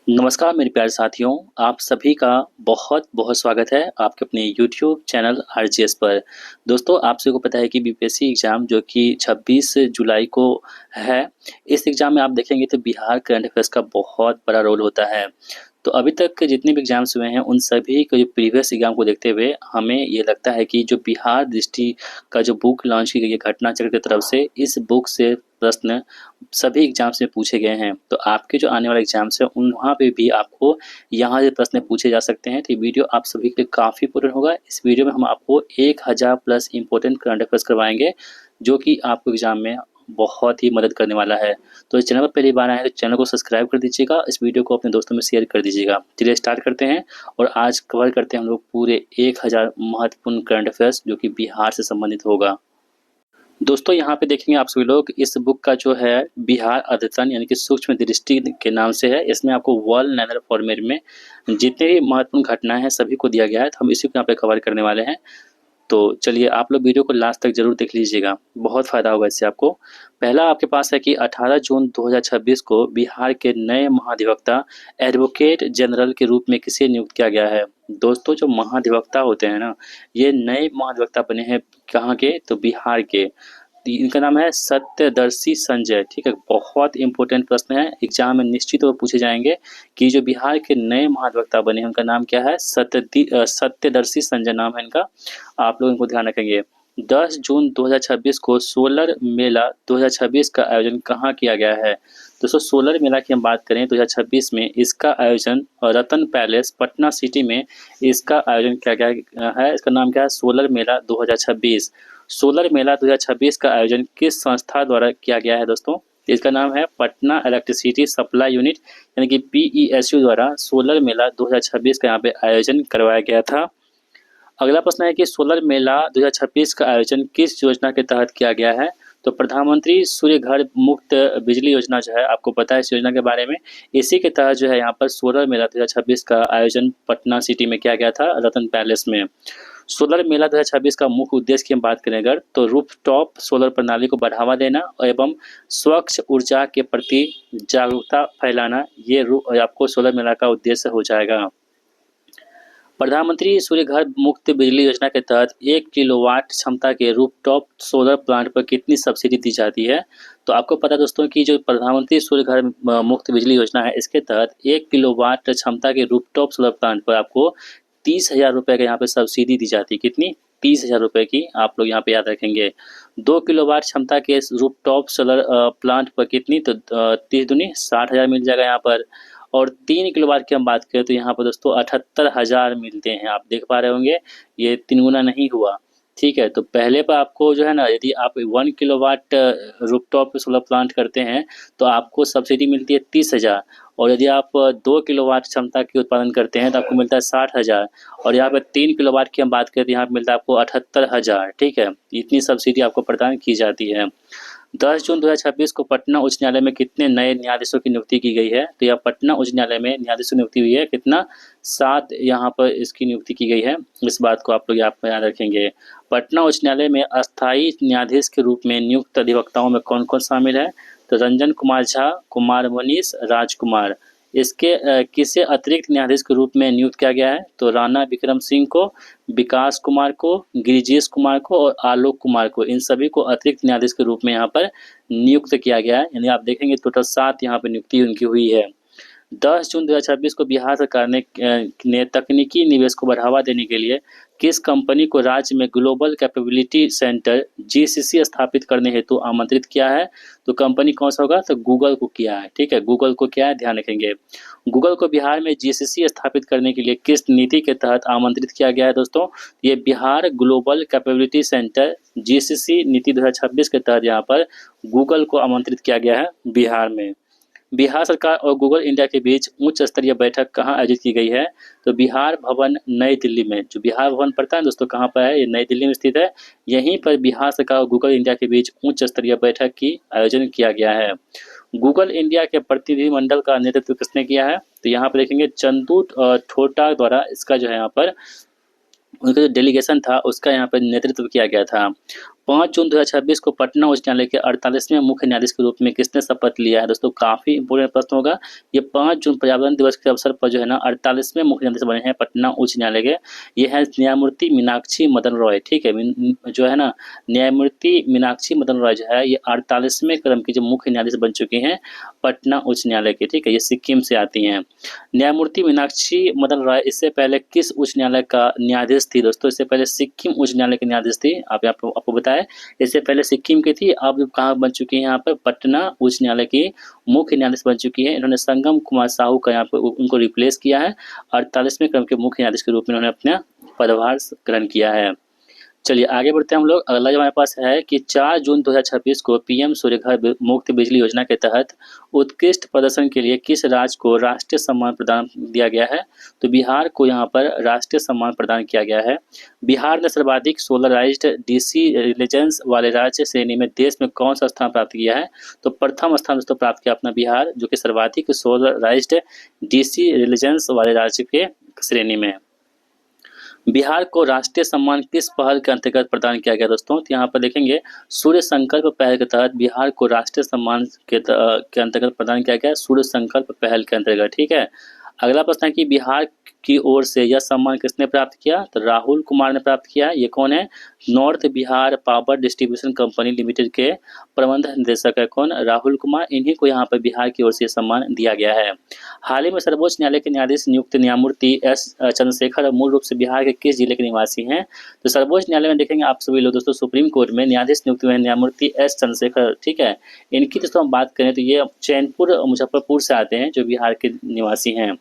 नमस्कार मेरे प्यारे साथियों, आप सभी का बहुत-बहुत स्वागत है आपके अपने यूट्यूब चैनल आरजीएस पर। दोस्तों आप सभी को पता है कि बीपीएससी एग्ज़ाम जो कि 26 जुलाई को है, इस एग्ज़ाम में आप देखेंगे तो बिहार करंट अफ़ेयर्स का बहुत बड़ा रोल होता है। तो अभी तक जितने भी एग्ज़ाम्स हुए हैं, उन सभी के जो प्रीवियस एग्ज़ाम को देखते हुए हमें ये लगता है कि जो बिहार दृष्टि का जो बुक लॉन्च की गई है घटनाचक्र की तरफ से, इस बुक से प्रश्न सभी एग्ज़ाम्स में पूछे गए हैं। तो आपके जो आने वाले एग्ज़ाम्स हैं उन वहाँ पे भी आपको यहाँ से प्रश्न पूछे जा सकते हैं। तो ये वीडियो आप सभी के लिए काफ़ी इम्पोर्टेंट होगा। इस वीडियो में हम आपको 1000 प्लस इम्पोर्टेंट करंट अफेयर्स करवाएँगे, जो कि आपको एग्ज़ाम में बहुत ही मदद करने वाला है। तो इस चैनल पर पहली बार आए हैं तो चैनल को सब्सक्राइब कर दीजिएगा, इस वीडियो को अपने दोस्तों में शेयर कर दीजिएगा। चलिए स्टार्ट करते हैं और आज कवर करते हैं हम लोग पूरे 1000 महत्वपूर्ण करंट अफेयर्स जो कि बिहार से संबंधित होगा। दोस्तों यहाँ पे देखेंगे आप सभी लोग इस बुक का जो है बिहार अद्यतन यानी कि सूक्ष्म दृष्टि के नाम से है। इसमें आपको वर्ल्ड नैनर फॉर्मेट में जितने भी महत्वपूर्ण घटनाएं हैं सभी को दिया गया है, तो हम इसी को यहाँ पे कवर करने वाले हैं। तो चलिए आप लोग वीडियो को लास्ट तक जरूर देख लीजिएगा, बहुत फ़ायदा होगा इससे आपको। पहला आपके पास है कि 18 जून 2026 को बिहार के नए महाधिवक्ता एडवोकेट जनरल के रूप में किसे नियुक्त किया गया है। दोस्तों जो महाधिवक्ता होते हैं ना, ये नए महाधिवक्ता बने हैं कहाँ के, तो बिहार के। इनका नाम है सत्यदर्शी संजय। ठीक है, बहुत इंपॉर्टेंट प्रश्न है, एग्जाम में निश्चित तौर पर पूछे जाएंगे कि जो बिहार के नए महाधिवक्ता बने हैं उनका नाम क्या है। सत्यदर्शी संजय नाम है इनका, आप लोग इनको ध्यान रखेंगे। 10 जून 2026 को सोलर मेला 2026 का आयोजन कहाँ किया गया है। दोस्तों सोलर मेला की हम बात करें 2026 में, इसका आयोजन रतन पैलेस पटना सिटी में इसका आयोजन किया गया है। इसका नाम क्या है, सोलर मेला 2026। सोलर मेला 2026 का आयोजन किस संस्था द्वारा किया गया है दोस्तों, इसका नाम है पटना इलेक्ट्रिसिटी सप्लाई यूनिट यानी कि पीईएसयू द्वारा सोलर मेला 2026 का यहाँ पे आयोजन करवाया गया था। अगला प्रश्न है कि सोलर मेला 2026 का आयोजन किस योजना के तहत किया गया है। तो प्रधानमंत्री सूर्य घर मुफ्त बिजली योजना जो है, आपको पता है इस योजना के बारे में। इसी के तहत जो है यहाँ पर सोलर मेला 2026 का आयोजन पटना सिटी में किया गया था, रतन पैलेस में। सोलर मेला 2026 का मुख्य उद्देश्य की हम बात करें अगर, तो रूफटॉप सोलर प्रणाली को बढ़ावा देना एवं स्वच्छ ऊर्जा के प्रति जागरूकता फैलाना, ये आपको सोलर मेला का उद्देश्य हो जाएगा। प्रधानमंत्री सूर्य घर मुफ्त बिजली योजना के तहत 1 किलोवाट क्षमता के रूफटॉप सोलर प्लांट पर कितनी सब्सिडी दी जाती है। तो आपको पता है दोस्तों कि जो प्रधानमंत्री सूर्य घर मुफ्त बिजली योजना है, इसके तहत 1 किलोवाट क्षमता के रूफटॉप सोलर प्लांट पर आपको 30,000 रुपये का यहाँ पे सब्सिडी दी जाती है। कितनी, 30,000 रुपये की, आप लोग यहाँ पे याद रखेंगे। 2 किलोवाट क्षमता के रूफटॉप सोलर प्लांट पर कितनी, तो 30 दूनी 60,000 मिल जाएगा यहाँ पर। और 3 किलोवाट की हम बात करें तो यहाँ पर दोस्तों 78,000 मिलते हैं। आप देख पा रहे होंगे ये 3 गुना नहीं हुआ। ठीक है, तो पहले पर आपको जो है ना, यदि आप 1 किलोवाट रूफटॉप सोलर प्लांट करते हैं तो आपको सब्सिडी मिलती है 30,000, और यदि आप 2 किलोवाट क्षमता के उत्पादन करते हैं तो आपको मिलता है 60,000, और यहाँ पर 3 किलोवाट की हम बात करें तो यहाँ पर मिलता है आपको 78,000। ठीक है, इतनी सब्सिडी आपको प्रदान की जाती है। 10 जून 2026 को पटना उच्च न्यायालय में कितने नए न्यायाधीशों की नियुक्ति की गई है। तो यह पटना उच्च न्यायालय में न्यायाधीशों की नियुक्ति हुई है, कितना, 7 यहाँ पर इसकी नियुक्ति की गई है। इस बात को आप लोग यहाँ पर याद रखेंगे। पटना उच्च न्यायालय में अस्थायी न्यायाधीश के रूप में नियुक्त अधिवक्ताओं में कौन कौन शामिल है। तो रंजन कुमार झा, कुमार मनीष, राजकुमार। इसके किसे अतिरिक्त न्यायाधीश के रूप में नियुक्त किया गया है। तो राणा विक्रम सिंह को, विकास कुमार को, गिरिजेश कुमार को और आलोक कुमार को, इन सभी को अतिरिक्त न्यायाधीश के रूप में यहाँ पर नियुक्त किया गया है। यानी आप देखेंगे टोटल 7 यहाँ पर नियुक्ति उनकी हुई है। 10 जून 2026 को बिहार सरकार ने तकनीकी निवेश को बढ़ावा देने के लिए किस कंपनी को राज्य में ग्लोबल कैपेबिलिटी सेंटर जीसीसी स्थापित करने हेतु आमंत्रित किया है। तो कंपनी कौन सा होगा, तो गूगल को किया है। ठीक है, गूगल को किया है, ध्यान रखेंगे। गूगल को बिहार में जीसीसी स्थापित करने के लिए किस नीति के तहत आमंत्रित किया गया है दोस्तों, ये Bihar global capability centre GCC नीति 2026 के तहत यहाँ पर गूगल को आमंत्रित किया गया है बिहार में। बिहार सरकार और गूगल इंडिया के बीच उच्च स्तरीय बैठक कहाँ आयोजित की गई है। तो बिहार भवन नई दिल्ली में। जो बिहार भवन पड़ता है दोस्तों कहाँ पर है, ये नई दिल्ली में स्थित है। यहीं पर बिहार सरकार और गूगल इंडिया के बीच उच्च स्तरीय बैठक की आयोजन किया गया है। गूगल इंडिया के प्रतिनिधिमंडल का नेतृत्व किसने किया है। तो यहाँ पर देखेंगे चंदू ठोटा द्वारा इसका जो है यहाँ पर उनका जो डेलीगेशन था उसका यहाँ पर नेतृत्व किया गया था। 5 जून 2026 को पटना उच्च न्यायालय के 48वें मुख्य न्यायाधीश के रूप में किसने शपथ लिया है? दोस्तों काफ़ी इंपोर्टेंट प्रश्न होगा। ये 5 जून पर्यावरण दिवस के अवसर पर जो है ना 48वें मुख्य न्यायाधीश बने हैं पटना उच्च न्यायालय के। ये है न्यायमूर्ति मीनाक्षी मदन रॉय, ठीक है? जो है ना न्यायमूर्ति मीनाक्षी मदन रॉय जो है ये 48वें क्रम की जो मुख्य न्यायाधीश बन चुकी हैं पटना उच्च न्यायालय के, ठीक है? ये सिक्किम से आती हैं। न्यायमूर्ति मीनाक्षी मदन रॉय इससे पहले किस उच्च न्यायालय का न्यायाधीश थी? दोस्तों इससे पहले सिक्किम उच्च न्यायालय के न्यायाधीश थी। आपको बताया, इससे पहले सिक्किम की थी, अब कहाँ बन चुकी है यहाँ पर पटना उच्च न्यायालय की मुख्य न्यायाधीश बन चुकी है। इन्होंने संगम कुमार साहू का यहाँ पर उनको रिप्लेस किया है। 48वें क्रम के मुख्य न्यायाधीश के रूप में उन्होंने अपना पदभार ग्रहण किया है। चलिए आगे बढ़ते हैं हम लोग। अगला जो हमारे पास है कि 4 जून 2026 को पीएम सूर्यघर मुफ्त बिजली योजना के तहत उत्कृष्ट प्रदर्शन के लिए किस राज्य को राष्ट्रीय सम्मान प्रदान दिया गया है? तो बिहार को यहाँ पर राष्ट्रीय सम्मान प्रदान किया गया है। बिहार ने सर्वाधिक सोलराइज्ड डीसी रिलीजेंस वाले राज्य श्रेणी में देश में कौन सा स्थान प्राप्त किया है? तो प्रथम स्थान दोस्तों प्राप्त किया अपना बिहार, जो कि सर्वाधिक सोलराइज्ड डीसी रिलीजेंस वाले राज्य के श्रेणी में। बिहार को राष्ट्रीय सम्मान किस पहल के अंतर्गत प्रदान किया गया दोस्तों? तो यहाँ पर देखेंगे सूर्य संकल्प पहल के तहत बिहार को राष्ट्रीय सम्मान के अंतर्गत प्रदान किया गया, सूर्य संकल्प पहल के अंतर्गत, ठीक है। अगला प्रश्न है कि बिहार की ओर से यह सम्मान किसने प्राप्त किया? तो राहुल कुमार ने प्राप्त किया। ये कौन है? North Bihar power distribution company limited के प्रबंध निदेशक है कौन? राहुल कुमार। इन्हीं को यहाँ पर बिहार की ओर से सम्मान दिया गया है। हाल ही में सर्वोच्च न्यायालय के न्यायाधीश नियुक्त न्यायमूर्ति एस चंद्रशेखर मूल रूप से बिहार के किस जिले के निवासी हैं? तो सर्वोच्च न्यायालय में देखेंगे आप सभी लोग दोस्तों सुप्रीम कोर्ट में न्यायाधीश नियुक्त हुए हैं न्यायमूर्ति एस चंद्रशेखर, ठीक है। इनकी दोस्तों हम बात करें तो ये चैनपुर मुजफ्फरपुर से आते हैं, जो बिहार के निवासी हैं।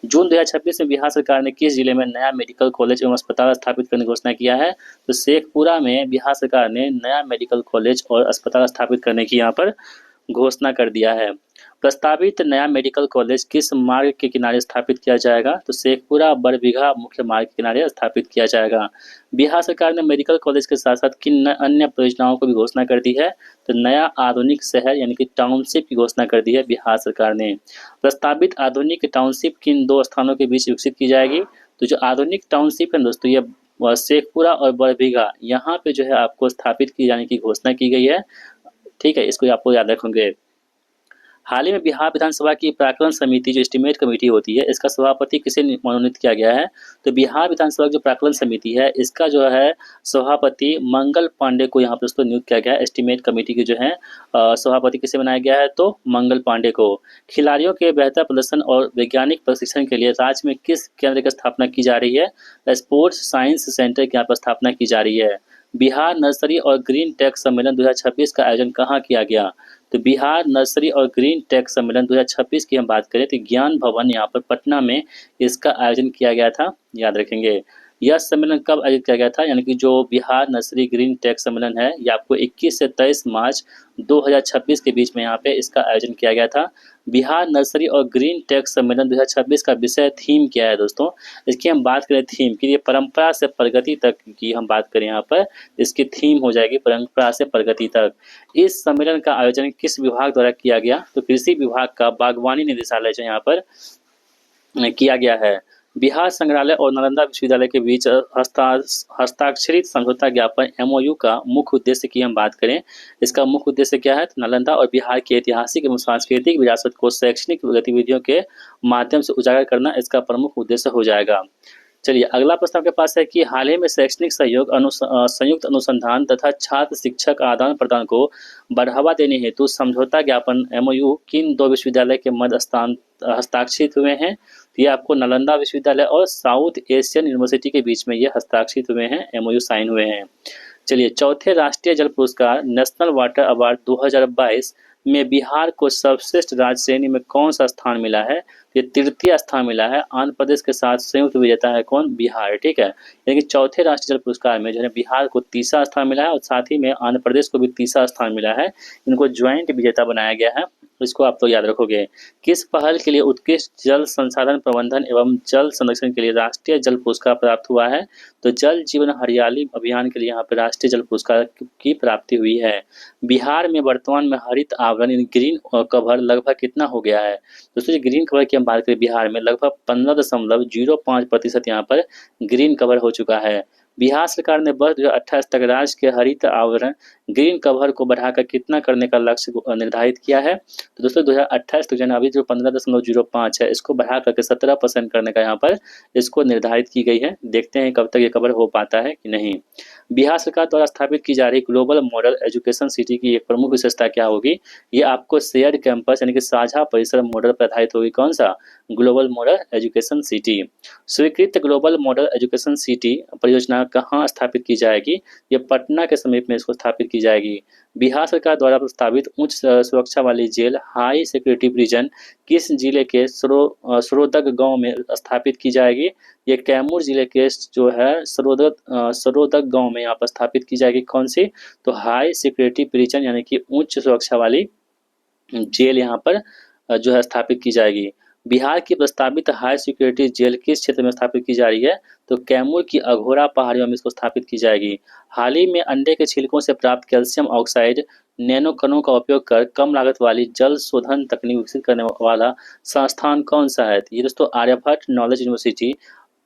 जून 2026 में बिहार सरकार ने किस जिले में नया मेडिकल कॉलेज एवं अस्पताल स्थापित करने की घोषणा किया है? तो शेखपुरा में बिहार सरकार ने नया मेडिकल कॉलेज और अस्पताल स्थापित करने की यहाँ पर घोषणा कर दिया है। प्रस्तावित नया मेडिकल कॉलेज किस मार्ग के किनारे स्थापित किया जाएगा? तो शेखपुरा बरबीघा मुख्य मार्ग के किनारे स्थापित किया जाएगा। बिहार सरकार ने मेडिकल कॉलेज के साथ साथ किन अन्य परियोजनाओं को भी घोषणा कर दी है? तो नया आधुनिक शहर यानी कि टाउनशिप की घोषणा कर दी है बिहार सरकार ने। प्रस्तावित आधुनिक टाउनशिप किन दो स्थानों के बीच विकसित की जाएगी? तो जो आधुनिक टाउनशिप है दोस्तों ये शेखपुरा और बरबीघा यहाँ पे जो है आपको स्थापित की जाने की घोषणा की गई है, ठीक है। इसको आपको याद रखेंगे। हाल ही में बिहार विधानसभा की प्राक्कलन समिति जो एस्टीमेट कमेटी होती है, इसका सभापति किसे मनोनीत किया गया है? तो बिहार विधानसभा की जो प्राक्कलन समिति है इसका जो है सभापति मंगल पांडे को यहाँ पर दोस्तों नियुक्त किया गया है। एस्टीमेट कमेटी के जो है सभापति किसे बनाया गया है? तो मंगल पांडे को। खिलाड़ियों के बेहतर प्रदर्शन और वैज्ञानिक प्रशिक्षण के लिए राज्य में किस केंद्र की स्थापना की जा रही है? स्पोर्ट्स साइंस सेंटर की यहाँ पर स्थापना की जा रही है। बिहार नर्सरी और ग्रीन टेक सम्मेलन 2026 का आयोजन कहाँ किया गया? तो बिहार नर्सरी और ग्रीन टेक सम्मेलन 2026 की हम बात करें तो ज्ञान भवन यहाँ पर पटना में इसका आयोजन किया गया था, याद रखेंगे। यह सम्मेलन कब आयोजित किया गया था? यानी कि जो बिहार नर्सरी ग्रीन टेक सम्मेलन है ये आपको 21 से 23 मार्च 2026 के बीच में यहाँ पे इसका आयोजन किया गया था। बिहार नर्सरी और ग्रीन टेक सम्मेलन 2026 का विषय थीम क्या है दोस्तों? इसकी हम बात करें थीम की, ये परंपरा से प्रगति तक की हम बात करें यहाँ पर, इसकी थीम हो जाएगी परंपरा से प्रगति तक। इस सम्मेलन का आयोजन किस विभाग द्वारा किया गया? तो कृषि विभाग का बागवानी निदेशालय जो यहाँ पर किया गया है। बिहार संग्रहालय और नालंदा विश्वविद्यालय के बीच हस्ताक्षरित समझौता ज्ञापन एमओयू का मुख्य उद्देश्य की हम बात करें, इसका मुख्य उद्देश्य क्या है? तो नालंदा और बिहार की ऐतिहासिक एवं सांस्कृतिक विरासत को शैक्षणिक गतिविधियों के माध्यम से उजागर करना इसका प्रमुख उद्देश्य हो जाएगा। चलिए अगला प्रश्न आपके पास है कि हाल ही में शैक्षणिक सहयोग संयुक्त अनुसंधान तथा छात्र शिक्षक आदान प्रदान को बढ़ावा देने हेतु समझौता ज्ञापन एमओयू किन दो विश्वविद्यालय के मध्य हस्ताक्षरित हुए हैं? तो ये आपको नालंदा विश्वविद्यालय और साउथ एशियन यूनिवर्सिटी के बीच में ये हस्ताक्षरित हुए हैं, एमओयू साइन हुए हैं। चलिए चौथे राष्ट्रीय जल पुरस्कार नेशनल वाटर अवार्ड 2022 में बिहार को सर्वश्रेष्ठ राज्य श्रेणी में कौन सा स्थान मिला है? ये तृतीय स्थान मिला है। आंध्र प्रदेश के साथ संयुक्त विजेता है कौन? बिहार, ठीक है। यानी कि चौथे राष्ट्रीय जल पुरस्कार में जो है बिहार को तीसरा स्थान मिला है और साथ ही में आंध्र प्रदेश को भी तीसरा स्थान मिला है। इनको ज्वाइंट विजेता बनाया गया है, इसको आप तो याद रखोगे। किस पहल के लिए उत्कृष्ट जल संसाधन प्रबंधन एवं जल संरक्षण के लिए राष्ट्रीय जल पुरस्कार प्राप्त हुआ है? तो जल जीवन हरियाली अभियान के लिए यहाँ पर राष्ट्रीय जल पुरस्कार की प्राप्ति हुई है। बिहार में वर्तमान में हरित आवरण ग्रीन कवर लगभग कितना हो गया है? दोस्तों ग्रीन कवर की हम बात करें बिहार में लगभग 15.05% यहाँ पर ग्रीन कवर हो चुका है। बिहार सरकार ने वर्ष 2028 तक राज्य के हरित आवरण ग्रीन कवर को बढ़ाकर कितना करने का लक्ष्य निर्धारित किया है? तो दोस्तों 2028 तक जो है ना, अभी जो 15.05 है इसको बढ़ा करके 17% करने का यहाँ पर इसको निर्धारित की गई है। देखते हैं कब तक ये कवर हो पाता है कि नहीं। बिहार सरकार द्वारा स्थापित की जा रही ग्लोबल मॉडल एजुकेशन सिटी की एक प्रमुख विशेषता क्या होगी? ये आपको शेयर्ड कैंपस यानी कि साझा परिसर मॉडल पर आधारित होगी। कौन सा? Global model education city. स्वीकृत ग्लोबल मॉडल एजुकेशन सिटी परियोजना कहाँ स्थापित की जाएगी? ये पटना के समीप में इसको स्थापित की जाएगी। बिहार सरकार द्वारा प्रस्तावित उच्च सुरक्षा वाली जेल हाई सिक्योरिटी प्रिजन किस जिले के सरोदग गांव में स्थापित की जाएगी? ये कैमूर जिले के जो है सरोदग गांव में यहाँ पर स्थापित की जाएगी। कौन सी? तो हाई सिक्योरिटी प्रिजन यानी कि उच्च सुरक्षा वाली जेल यहाँ पर जो है स्थापित की जाएगी। बिहार की प्रस्तावित हाई सिक्योरिटी जेल किस क्षेत्र में स्थापित की जा रही है? तो कैमूर की अघोरा पहाड़ियों में इसको स्थापित की जाएगी। हाल ही में अंडे के छिलकों से प्राप्त कैल्शियम ऑक्साइड नैनो कणों का उपयोग कर कम लागत वाली जल शोधन तकनीक विकसित करने वाला संस्थान कौन सा है? ये दोस्तों आर्यभट्ट नॉलेज यूनिवर्सिटी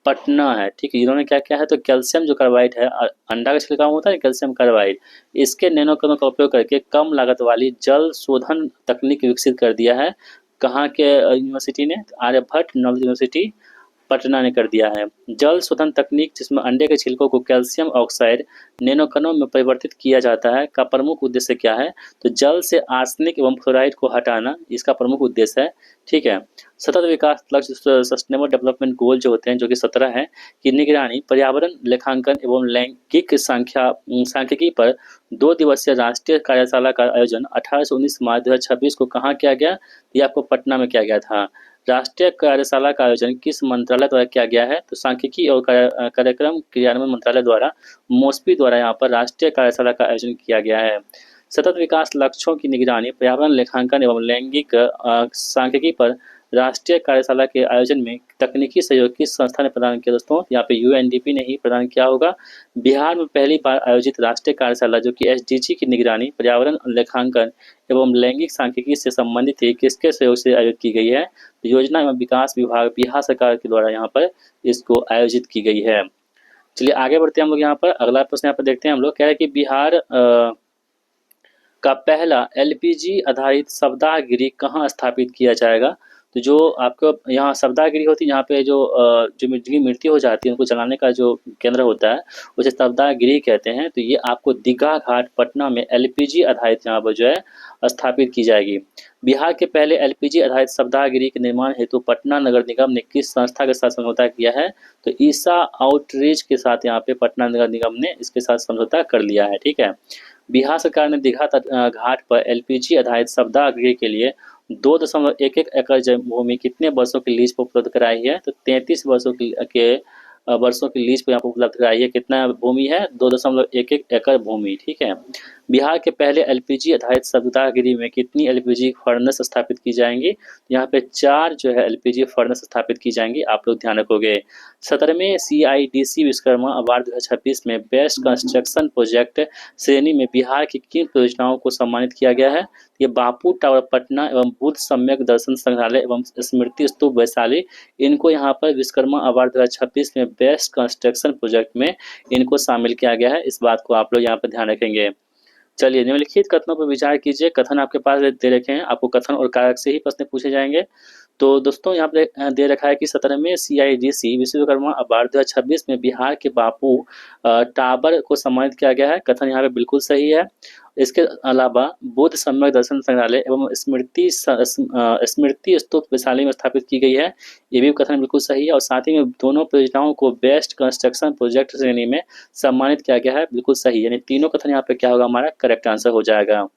पटना है। ठीक है, इन्होंने क्या किया है? तो कैल्शियम जो कार्बाइड है, अंडा का छिलका होता है कैल्शियम कार्बाइड, इसके नैनो कणों का उपयोग करके कम लागत वाली जल शोधन तकनीक विकसित कर दिया है। कहाँ के यूनिवर्सिटी ने? आर्यभट्ट नॉलेज यूनिवर्सिटी पटना ने कर दिया है। जल शोधन तकनीक जिसमें अंडे के छिलकों को कैल्शियम ऑक्साइड नैनो कणों में परिवर्तित किया जाता है का प्रमुख उद्देश्य क्या है? तो जल से आर्सेनिक एवं फ्लोराइड को हटाना इसका प्रमुख उद्देश्य है। ठीक है, सतत विकास लक्ष्य सस्टेनेबल डेवलपमेंट गोल जो होते हैं जो कि 17 है कि निगरानी, पर्यावरण, लेखांकन एवं लैंगिक सांख्यिकी पर 2 दिवसीय राष्ट्रीय कार्यशाला का आयोजन 18 से 19 मार्च 2026 को कहाँ किया गया? ये आपको पटना में किया गया था। राष्ट्रीय कार्यशाला का आयोजन किस मंत्रालय द्वारा किया गया है? तो सांख्यिकी और कार्यक्रम क्रियान्वयन मंत्रालय द्वारा मोस्पी द्वारा यहाँ पर राष्ट्रीय कार्यशाला का आयोजन किया गया है। सतत विकास लक्ष्यों की निगरानी, पर्यावरण, लेखांकन एवं लैंगिक सांख्यिकी पर राष्ट्रीय कार्यशाला के आयोजन में तकनीकी सहयोग किस संस्था ने प्रदान किया? दोस्तों यहाँ पे यूएनडीपी ने ही प्रदान किया होगा। बिहार में पहली बार आयोजित राष्ट्रीय कार्यशाला जो कि एसडीजी की निगरानी, पर्यावरण, लेखांकन एवं लैंगिक सांख्यिकी से संबंधित थी, किसके सहयोग से आयोजित की गई है? योजना एवं विकास विभाग बिहार सरकार के द्वारा यहाँ पर इसको आयोजित की गई है। चलिए आगे बढ़ते हैं हम लोग। यहाँ पर अगला प्रश्न यहाँ पर देखते हैं हम लोग। कह रहे हैं कि बिहार का पहला एलपीजी आधारित शवदाह कहाँ स्थापित किया जाएगा? तो जो आपको यहाँ शवदाह होती है, यहाँ पे जो जिनकी मृत्यु हो जाती है उनको जलाने का जो केंद्र होता है उसे शवदाह कहते हैं। तो ये आपको दीघा घाट पटना में एलपीजी आधारित यहाँ पर जो है स्थापित की जाएगी। बिहार के पहले एलपीजी आधारित शवदाह के निर्माण हेतु पटना नगर निगम ने किस संस्था के साथ समझौता किया है? तो ईसा आउटरीच के साथ यहाँ पे पटना नगर निगम ने इसके साथ समझौता कर लिया है। ठीक है, बिहार सरकार ने दीघा घाट पर एलपीजी आधारित शवदाह गृह के लिए 2.11 एकड़ भूमि कितने वर्षों की लीज पर उपलब्ध कराई है? तो 33 वर्षों की लीज पर यहाँ पर उपलब्ध कराई है। कितना भूमि है? 2.11 एकड़ भूमि। ठीक है, बिहार के पहले एलपीजी आधारित शवदाह गृह में कितनी एलपीजी फर्नेस स्थापित की जाएंगी? यहाँ पे 4 जो है एलपीजी फर्नेस स्थापित की जाएंगी। आप लोग ध्यान रखोगे। 17वें CIDC विश्वकर्मा अवार्ड 2026 में बेस्ट कंस्ट्रक्शन प्रोजेक्ट श्रेणी में बिहार की किन परियोजनाओं को सम्मानित किया गया है? ये बापू टावर पटना एवं बुद्ध सम्यक दर्शन संग्रहालय एवं स्मृति स्तूप वैशाली, इनको यहाँ पर विश्वकर्मा अवार्ड 2026 में बेस्ट कंस्ट्रक्शन प्रोजेक्ट में इनको शामिल किया गया है। इस बात को आप लोग यहाँ पर ध्यान रखेंगे। चलिए निम्नलिखित कथनों पर विचार कीजिए। कथन आपके पास दे रखे हैं, आपको कथन और कारक से ही प्रश्न पूछे जाएंगे। तो दोस्तों यहाँ पे दे रखा है कि 17वें CIDC विश्वकर्मा अवार्ड 2026 में बिहार के बापू टावर को सम्मानित किया गया है। कथन यहाँ पे बिल्कुल सही है। इसके अलावा बुद्ध सम्यक दर्शन संग्रहालय एवं स्मृति स्तूप वैशाली में स्थापित की गई है, ये भी कथन बिल्कुल सही है। और साथ ही में दोनों परियोजनाओं को बेस्ट कंस्ट्रक्शन प्रोजेक्ट श्रेणी में सम्मानित किया गया है, बिल्कुल सही। यानी तीनों कथन यहाँ पे क्या होगा? हमारा करेक्ट आंसर हो जाएगा।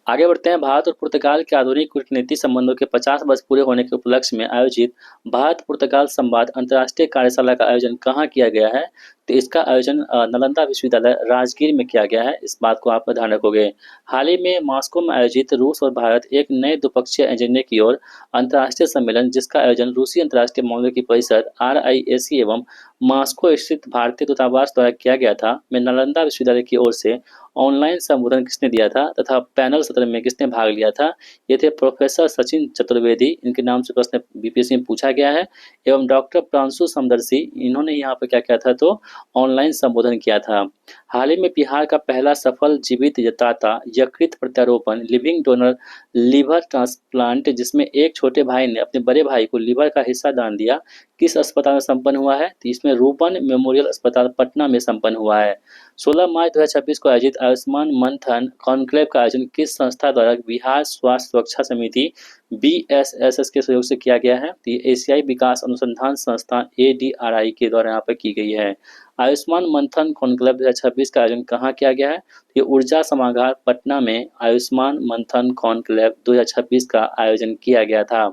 आगे बढ़ते हैं। भारत और पुर्तगाल के आधुनिक कूटनीति संबंधों के 50 वर्ष पूरे होने के उपलक्ष्य में आयोजित भारत पुर्तगाल संवाद अंतर्राष्ट्रीय कार्यशाला का आयोजन कहाँ किया गया है? तो इसका आयोजन नालंदा विश्वविद्यालय राजगीर में किया गया है। इस बात को आप ध्यान रखोगे। हाल ही में मॉस्को में आयोजित रूस और भारत एक नए द्विपक्षीय एजेंडे की ओर अंतर्राष्ट्रीय सम्मेलन जिसका आयोजन रूसी अंतर्राष्ट्रीय मामलों की परिषद RIAC एवं मॉस्को स्थित भारतीय दूतावास द्वारा किया गया था, में नालंदा विश्वविद्यालय की ओर से ऑनलाइन संबोधन किसने दिया था तथा पैनल सत्र में किसने भाग लिया था? ये थे प्रोफेसर सचिन चतुर्वेदी, इनके नाम से प्रश्न बीपीएससी में पूछा गया है, एवं डॉक्टर प्रांशु समदर्शी, इन्होंने यहाँ पर क्या किया था? तो ऑनलाइन संबोधन किया था। हाल ही में बिहार का पहला सफल जीवित दाता यकृत प्रत्यारोपण लिविंग डोनर लीवर ट्रांसप्लांट, जिसमें एक छोटे भाई ने अपने बड़े भाई को लीवर का हिस्सा दान दिया, किस अस्पताल में संपन्न हुआ है? तो इसमें रूपन मेमोरियल अस्पताल पटना में संपन्न हुआ है। 16 मार्च 2026 को आयोजित आयुष्मान मंथन कॉन्क्लेव का आयोजन किस संस्था द्वारा बिहार स्वास्थ्य सुरक्षा समिति BSSS के सहयोग से किया गया है? तो ये एशियाई विकास अनुसंधान संस्थान ADRI के द्वारा यहाँ पर की गई है। आयुष्मान मंथन कॉन्क्लेव 2026 का आयोजन कहाँ किया गया है? ये ऊर्जा सभागार पटना में आयुष्मान मंथन कॉन्क्लेव 2026 का आयोजन किया गया था।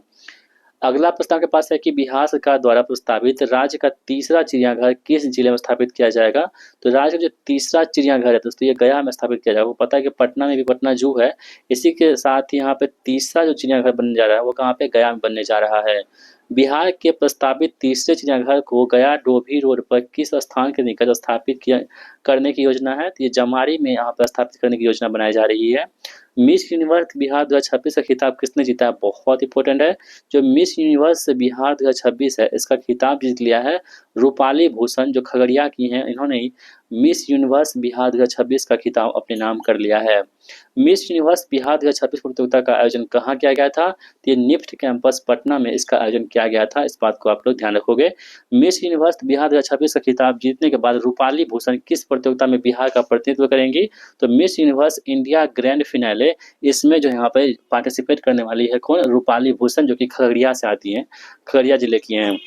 अगला प्रश्न आपके पास है कि बिहार सरकार द्वारा प्रस्तावित राज्य का तीसरा चिड़ियाघर किस जिले में स्थापित किया जाएगा? तो राज्य का जो तीसरा चिड़ियाघर है दोस्तों ये गया में स्थापित किया जाएगा। वो पता है कि पटना में भी पटना जू है, इसी के साथ ही यहाँ पे तीसरा जो चिड़ियाघर बनने जा रहा है वो कहाँ पे? गया में बनने जा रहा है। बिहार के प्रस्तावित तीसरे चिड़ियाघर को गया डोभी रोड पर किस स्थान के निकट स्थापित किया करने की योजना है? तो ये जमारी में यहाँ पर स्थापित करने की योजना बनाई जा रही है। मिस यूनिवर्स बिहार 2026 का खिताब किसने जीता है? बहुत इंपॉर्टेंट है। जो मिस यूनिवर्स बिहार 2026 है इसका खिताब जीत लिया है रूपाली भूषण, जो खगड़िया की हैं। इन्होंने ही मिस यूनिवर्स बिहार 2026 का खिताब अपने नाम कर लिया है। मिस यूनिवर्स बिहार 2026 प्रतियोगिता का आयोजन कहाँ किया गया था? तो ये निफ्ट कैंपस पटना में इसका आयोजन किया गया था। इस बात को आप लोग ध्यान रखोगे। मिस यूनिवर्स बिहार 2026 का खिताब जीतने के बाद रूपाली भूषण किस प्रतियोगिता में बिहार का प्रतिनिधित्व करेंगी? तो miss universe India grand finale, इसमें जो यहाँ पे पार्टिसिपेट करने वाली है कौन? रूपाली भूषण, जो कि खगड़िया से आती हैं, खगड़िया जिले की हैं।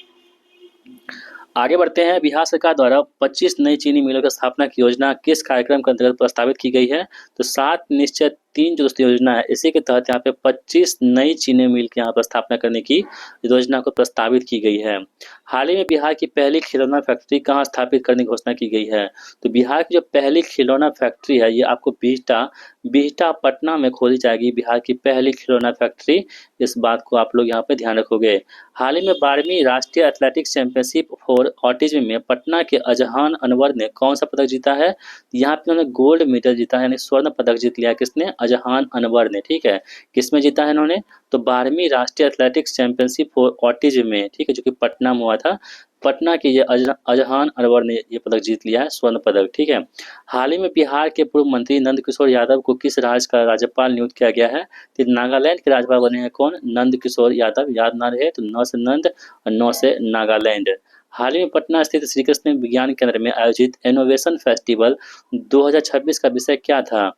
आगे बढ़ते हैं। बिहार सरकार द्वारा 25 नई चीनी मिलों की स्थापना की योजना किस कार्यक्रम के अंतर्गत प्रस्तावित की गई है? तो 7 निश्चय 3 जो दोस्तों योजना है इसी के तहत यहाँ पे 25 नई चीनी मिल की यहाँ पर स्थापना करने की योजना को प्रस्तावित की गई है। हाल ही में बिहार की पहली खिलौना फैक्ट्री कहाँ स्थापित करने की घोषणा की गई है? तो बिहार की जो पहली खिलौना फैक्ट्री है ये आपको बिहटा पटना में खोली जाएगी। बिहार की पहली खिलौना फैक्ट्री, इस बात को आप लोग यहाँ पे ध्यान रखोगे। हाल ही में 12वीं राष्ट्रीय एथलेटिक्स चैंपियनशिप फॉर ऑटिज्म में पटना के अजहान अनवर ने कौन सा पदक जीता है? यहाँ पे उन्होंने गोल्ड मेडल जीता है, यानी स्वर्ण पदक जीत लिया। किसने? अजहान अनवर ने। ठीक है, किसमें जीता है इन्होंने? तो 12वीं राष्ट्रीय एथलेटिक्स चैंपियनशिप फॉर ऑटिज्म में, ठीक है, जो कि पटना में हुआ था। पटना के ये अजहान अनवर ने ये पदक जीत लिया है, स्वर्ण पदक। ठीक है। हाल ही में बिहार के पूर्व मंत्री नंद किशोर यादव को किस राज्य का राज्यपाल नियुक्त किया गया है? तो नागालैंड के राज्यपाल बने हैं कौन? नंद किशोर यादव। याद ना रहे तो न से नंद और नौ से नागालैंड। हाल ही में पटना स्थित श्री कृष्ण विज्ञान केंद्र में आयोजित इनोवेशन फेस्टिवल 2026 का विषय क्या था?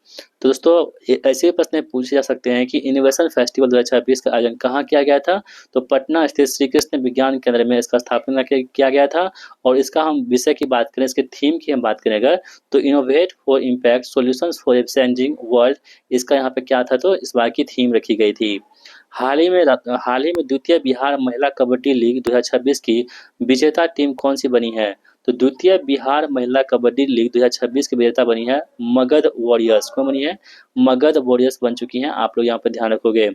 तो दोस्तों ऐसे प्रश्न पूछे जा सकते हैं कि इनोवेशन फेस्टिवल 2026 का आयोजन कहाँ किया गया था? तो पटना स्थित श्री कृष्ण विज्ञान केंद्र में इसका स्थापना किया गया था। और इसका हम विषय की बात करें, इसके थीम की हम बात करें अगर, तो innovate for impact solutions for a changing world, इसका यहाँ पे क्या था? तो इस बार की थीम रखी गई थी। हाल ही में द्वितीय बिहार महिला कबड्डी लीग 2026 की विजेता टीम कौन सी बनी है? तो द्वितीय बिहार महिला कबड्डी लीग 2026 की विजेता बनी है मगध वॉरियर्स। कौन बनी है? मगध वॉरियर्स बन चुकी हैं। आप लोग यहाँ पर ध्यान रखोगे।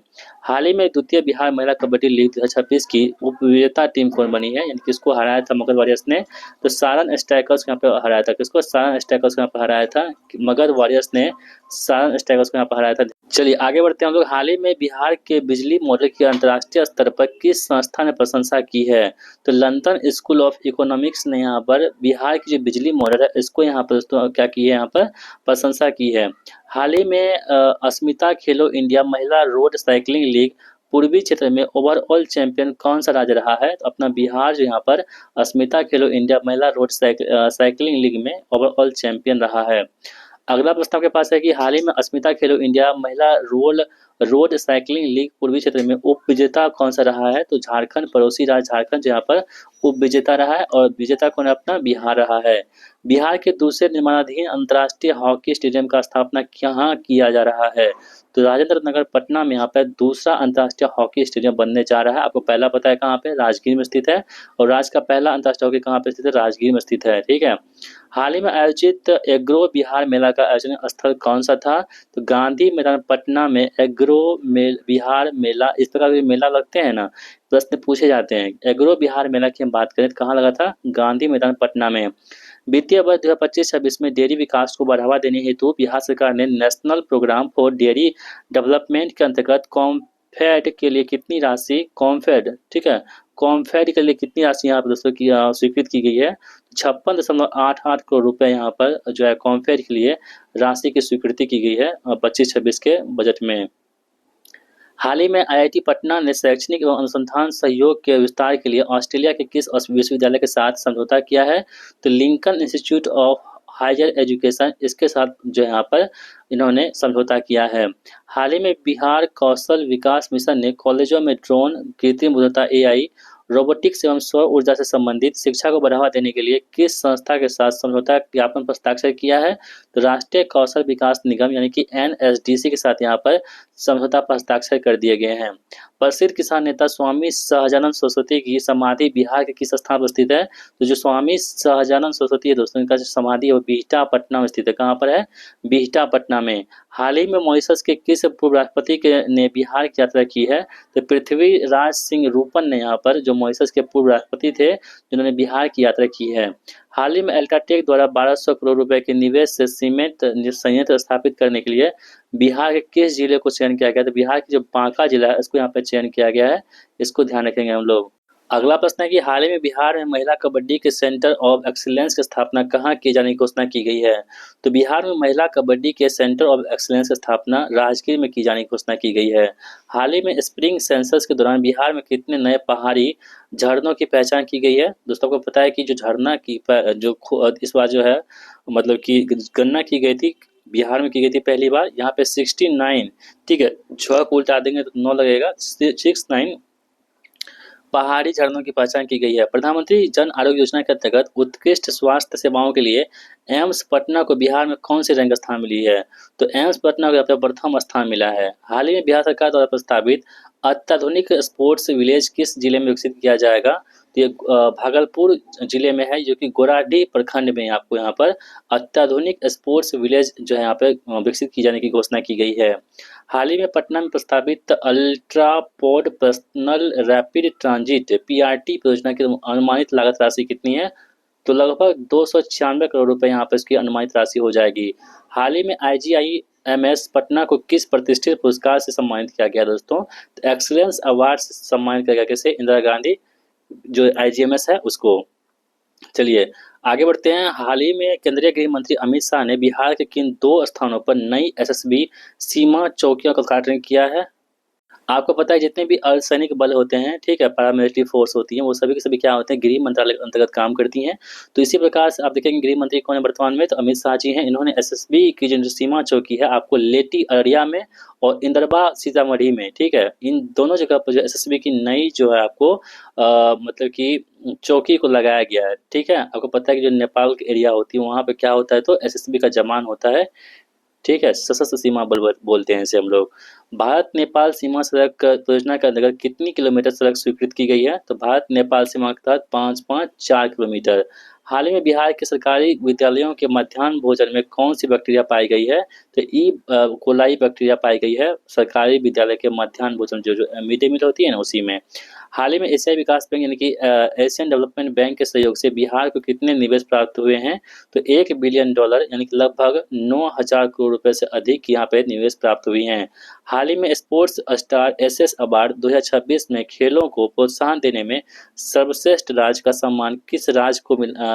हाल ही में द्वितीय बिहार महिला कबड्डी लीग 2026 की उप विजेता टीम कौन बनी है, यानी किसको हराया था मगध वॉरियर्स ने? तो सारण स्ट्राइकर्स को यहाँ पे हराया था। किसको? सारण स्ट्राइकर्स को यहाँ पे हराया था। मगध वॉरियर्स ने सारण स्ट्राइकर्स को यहाँ पे हराया था। चलिए आगे बढ़ते हैं हम लोग। हाल ही में बिहार के बिजली मॉडल की अंतर्राष्ट्रीय स्तर पर किस संस्था ने प्रशंसा की है? तो लंदन स्कूल ऑफ इकोनॉमिक्स ने यहाँ पर बिहार की जो बिजली मॉडल है इसको यहाँ पर दोस्तों क्या की है? यहाँ पर प्रशंसा की है। हाल ही में अस्मिता खेलो इंडिया महिला रोड साइकिलिंग लीग पूर्वी क्षेत्र में ओवरऑल चैंपियन कौन सा राज्य रहा है? तो अपना बिहार जो यहाँ पर अस्मिता खेलो इंडिया महिला रोड साइकिलिंग लीग में ओवरऑल चैंपियन रहा है। अगला प्रश्न आपके पास है कि हाल ही में अस्मिता खेलो इंडिया महिला रोड साइकिलिंग लीग पूर्वी क्षेत्र में उप विजेता कौन सा रहा है? तो झारखंड, पड़ोसी राज्य झारखंड यहाँ पर उप विजेता रहा है। और विजेता कौन है? अपना बिहार रहा है। बिहार के दूसरे निर्माणाधीन अंतर्राष्ट्रीय हॉकी स्टेडियम का स्थापना कहाँ किया जा रहा है? तो राजेंद्र नगर पटना में यहाँ पर दूसरा अंतर्राष्ट्रीय हॉकी स्टेडियम बनने जा रहा है। आपको पहला पता है कहाँ पे? राजगीर में स्थित है। और राज्य का पहला अंतर्राष्ट्रीय हॉकी कहाँ पे स्थित है? राजगीर में स्थित है। ठीक है। हाल ही में आयोजित एग्रो बिहार मेला का आयोजन स्थल कौन सा था? तो गांधी मैदान पटना में एग्रो बिहार मेला, इस प्रकार के मेला लगते हैं ना, प्रश्न पूछे जाते हैं। एग्रो बिहार मेला की हम बात करें तो कहाँ लगा था? गांधी मैदान पटना में। वित्तीय वर्ष 2025-26 में डेयरी विकास को बढ़ावा देने हेतु बिहार सरकार ने national programme for dairy development के अंतर्गत कॉम्फेड के लिए कितनी राशि, कॉम्फेड, ठीक है, कॉम्फेड के लिए कितनी राशि यहाँ पर दोस्तों की स्वीकृत की गई है? 56.88 करोड़ रुपए यहाँ पर जो है कॉम्फेड के लिए राशि की स्वीकृति की गई है 25-26 के बजट में। हाल ही में आईआईटी पटना ने शैक्षणिक एवं अनुसंधान सहयोग के विस्तार के लिए ऑस्ट्रेलिया के किस विश्वविद्यालय के साथ समझौता किया है? तो Lincoln institute of higher education, इसके साथ जो यहाँ पर इन्होंने समझौता किया है। हाल ही में बिहार कौशल विकास मिशन ने कॉलेजों में ड्रोन, कृत्रिम बुद्धिमत्ता एआई, रोबोटिक्स एवं सौर ऊर्जा से संबंधित शिक्षा को बढ़ावा देने के लिए किस संस्था के साथ समझौता ज्ञापन पर हस्ताक्षर किया है? तो राष्ट्रीय कौशल विकास निगम यानी कि एनएसडीसी के साथ यहाँ पर समझौता पर हस्ताक्षर कर दिए गए हैं। प्रसिद्ध किसान नेता स्वामी सहजानंद सरस्वती की समाधि बिहार के किस स्थान पर स्थित है? तो जो स्वामी सहजानंद सरस्वती है दोस्तों, इनका जो समाधि है वो बिहटा पटना में स्थित है। कहाँ पर है? बिहटा पटना में। हाल ही में मॉरिशस के किस पूर्व राष्ट्रपति ने बिहार की यात्रा की है? तो पृथ्वीराज सिंह रूपन ने यहाँ पर, जो मॉरिशस के पूर्व राष्ट्रपति थे, जिन्होंने बिहार की यात्रा की है। हाल ही में अल्ट्राटेक द्वारा 1200 करोड़ रुपए के निवेश से सीमेंट संयंत्र स्थापित करने के लिए बिहार के किस जिले को चयन किया गया? तो बिहार की जो बांका जिला है इसको यहाँ पे चयन किया गया है, इसको ध्यान रखेंगे हम लोग। अगला प्रश्न है कि हाल ही में बिहार में महिला कबड्डी के सेंटर ऑफ एक्सीलेंस की स्थापना कहाँ किए जाने की घोषणा की गई है? तो बिहार में महिला कबड्डी के सेंटर ऑफ एक्सीलेंस की स्थापना राजगीर में की जाने की घोषणा की गई है। हाल ही में स्प्रिंग सेंसस के दौरान बिहार में कितने नए पहाड़ी झरनों की पहचान की गई है? दोस्तों को पता है कि जो झरना की इस बार जो है मतलब कि गणना की गई थी, बिहार में की गई थी पहली बार, यहाँ पे 69, ठीक है, 6 को उल्टा देंगे तो 9 लगेगा, 69 पहाड़ी झरनों की पहचान की गई है। प्रधानमंत्री जन आरोग्य योजना के अंतर्गत उत्कृष्ट स्वास्थ्य सेवाओं के लिए एम्स पटना को बिहार में कौन सी रैंक स्थान मिली है? तो एम्स पटना को यहाँ पे प्रथम स्थान मिला है। हाल ही में बिहार सरकार द्वारा प्रस्तावित अत्याधुनिक स्पोर्ट्स विलेज किस जिले में विकसित किया जाएगा? तो ये भागलपुर जिले में है, जो कि गोराडीह प्रखंड में आपको यहाँ पर अत्याधुनिक स्पोर्ट्स विलेज जो है यहाँ पे विकसित की जाने की घोषणा की गई है। हाल ही में पटना में प्रस्तावित ultra port personal rapid transit PRT परियोजना की अनुमानित लागत राशि कितनी है? तो लगभग 296 करोड़ रुपए यहाँ पर इसकी अनुमानित राशि हो जाएगी। हाल ही में आईजीआईएमएस पटना को किस प्रतिष्ठित पुरस्कार से सम्मानित किया गया दोस्तों? तो एक्सीलेंस अवार्ड से सम्मानित किया गया। कैसे? इंदिरा गांधी जो आईजीएमएस है उसको। चलिए आगे बढ़ते हैं। हाल ही में केंद्रीय गृह मंत्री अमित शाह ने बिहार के किन 2 स्थानों पर नई एसएसबी सीमा चौकियों का उद्घाटन किया है? आपको पता है जितने भी अर्धसैनिक बल होते हैं, ठीक है, पैरामिलिट्री फोर्स होती हैं, वो सभी के सभी क्या होते हैं? गृह मंत्रालय के अंतर्गत काम करती हैं। तो इसी प्रकार से आप देखेंगे गृह मंत्री कौन है वर्तमान में? तो अमित शाह जी हैं। इन्होंने एसएसबी की जो सीमा चौकी है आपको लेटी अररिया में और इंदरबा सीतामढ़ी में, ठीक है, इन दोनों जगह पर जो एसएसबी की नई जो है आपको मतलब कि चौकी को लगाया गया है। ठीक है, आपको पता है कि जो नेपाल की एरिया होती है वहाँ पे क्या होता है? तो एसएसबी का जवान होता है, ठीक है, सशस्त्र सीमा बल बोलते हैं इसे हम लोग। भारत नेपाल सीमा सड़क परियोजना के अंतर्गत कितनी किलोमीटर सड़क स्वीकृत की गई है? तो भारत नेपाल सीमा के तहत 554 किलोमीटर। हाल ही में बिहार के सरकारी विद्यालयों के मध्याह्न भोजन में कौन सी बैक्टीरिया पाई गई है? तो कोलाई बैक्टीरिया पाई गई है सरकारी विद्यालय के मध्याह्न भोजन जो मिड डे मील होती है ना उसी में। हाल ही में एशियाई विकास बैंक यानी कि एशियन डेवलपमेंट बैंक के सहयोग से बिहार को कितने निवेश प्राप्त हुए हैं? तो $1 बिलियन यानी कि लगभग 9,000 करोड़ रुपए से अधिक यहाँ पे निवेश प्राप्त हुई हैं। हाल ही में स्पोर्ट्स स्टार एसएस अवार्ड 2026 में खेलों को प्रोत्साहन देने में सर्वश्रेष्ठ राज्य का सम्मान किस राज्य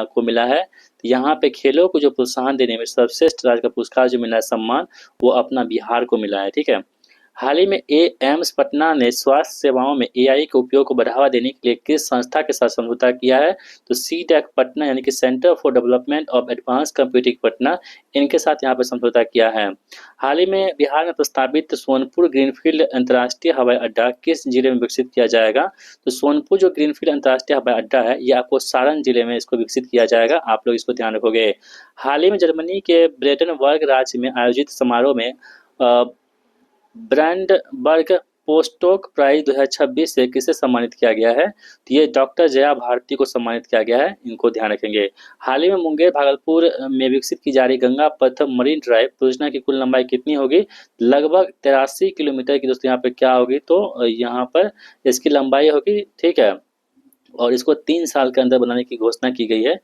को मिला है? तो यहाँ पे खेलों को जो प्रोत्साहन देने में सर्वश्रेष्ठ राज्य का पुरस्कार जो मिला है सम्मान, वो अपना बिहार को मिला है। ठीक है, हाल ही में एम्स पटना ने स्वास्थ्य सेवाओं में एआई के उपयोग को बढ़ावा देने के लिए किस संस्था के साथ समझौता किया है? तो सीटेक पटना यानी कि centre for development of advance computing Patna, इनके साथ यहाँ पर समझौता किया है। हाल ही में बिहार में प्रस्तावित सोनपुर ग्रीनफील्ड अंतर्राष्ट्रीय हवाई अड्डा किस जिले में विकसित किया जाएगा? तो सोनपुर जो ग्रीनफील्ड अंतर्राष्ट्रीय हवाई अड्डा है ये आपको सारण जिले में इसको विकसित किया जाएगा। आप लोग इसको ध्यान रखोगे। हाल ही में जर्मनी के ब्रेडेनबर्ग राज्य में आयोजित समारोह में ब्रांडबर्ग पोस्टोक प्राइज 2026 से किसे सम्मानित किया गया है? तो ये डॉक्टर जया भारती को सम्मानित किया गया है, इनको ध्यान रखेंगे। हाल ही में मुंगेर भागलपुर में विकसित की जा रही गंगा पथ मरीन ड्राइव परियोजना की कुल लंबाई कितनी होगी? लगभग 83 किलोमीटर की दोस्तों यहाँ पे क्या होगी? तो यहाँ पर इसकी लंबाई होगी, ठीक है, और इसको 3 साल के अंदर बनाने की घोषणा की गई है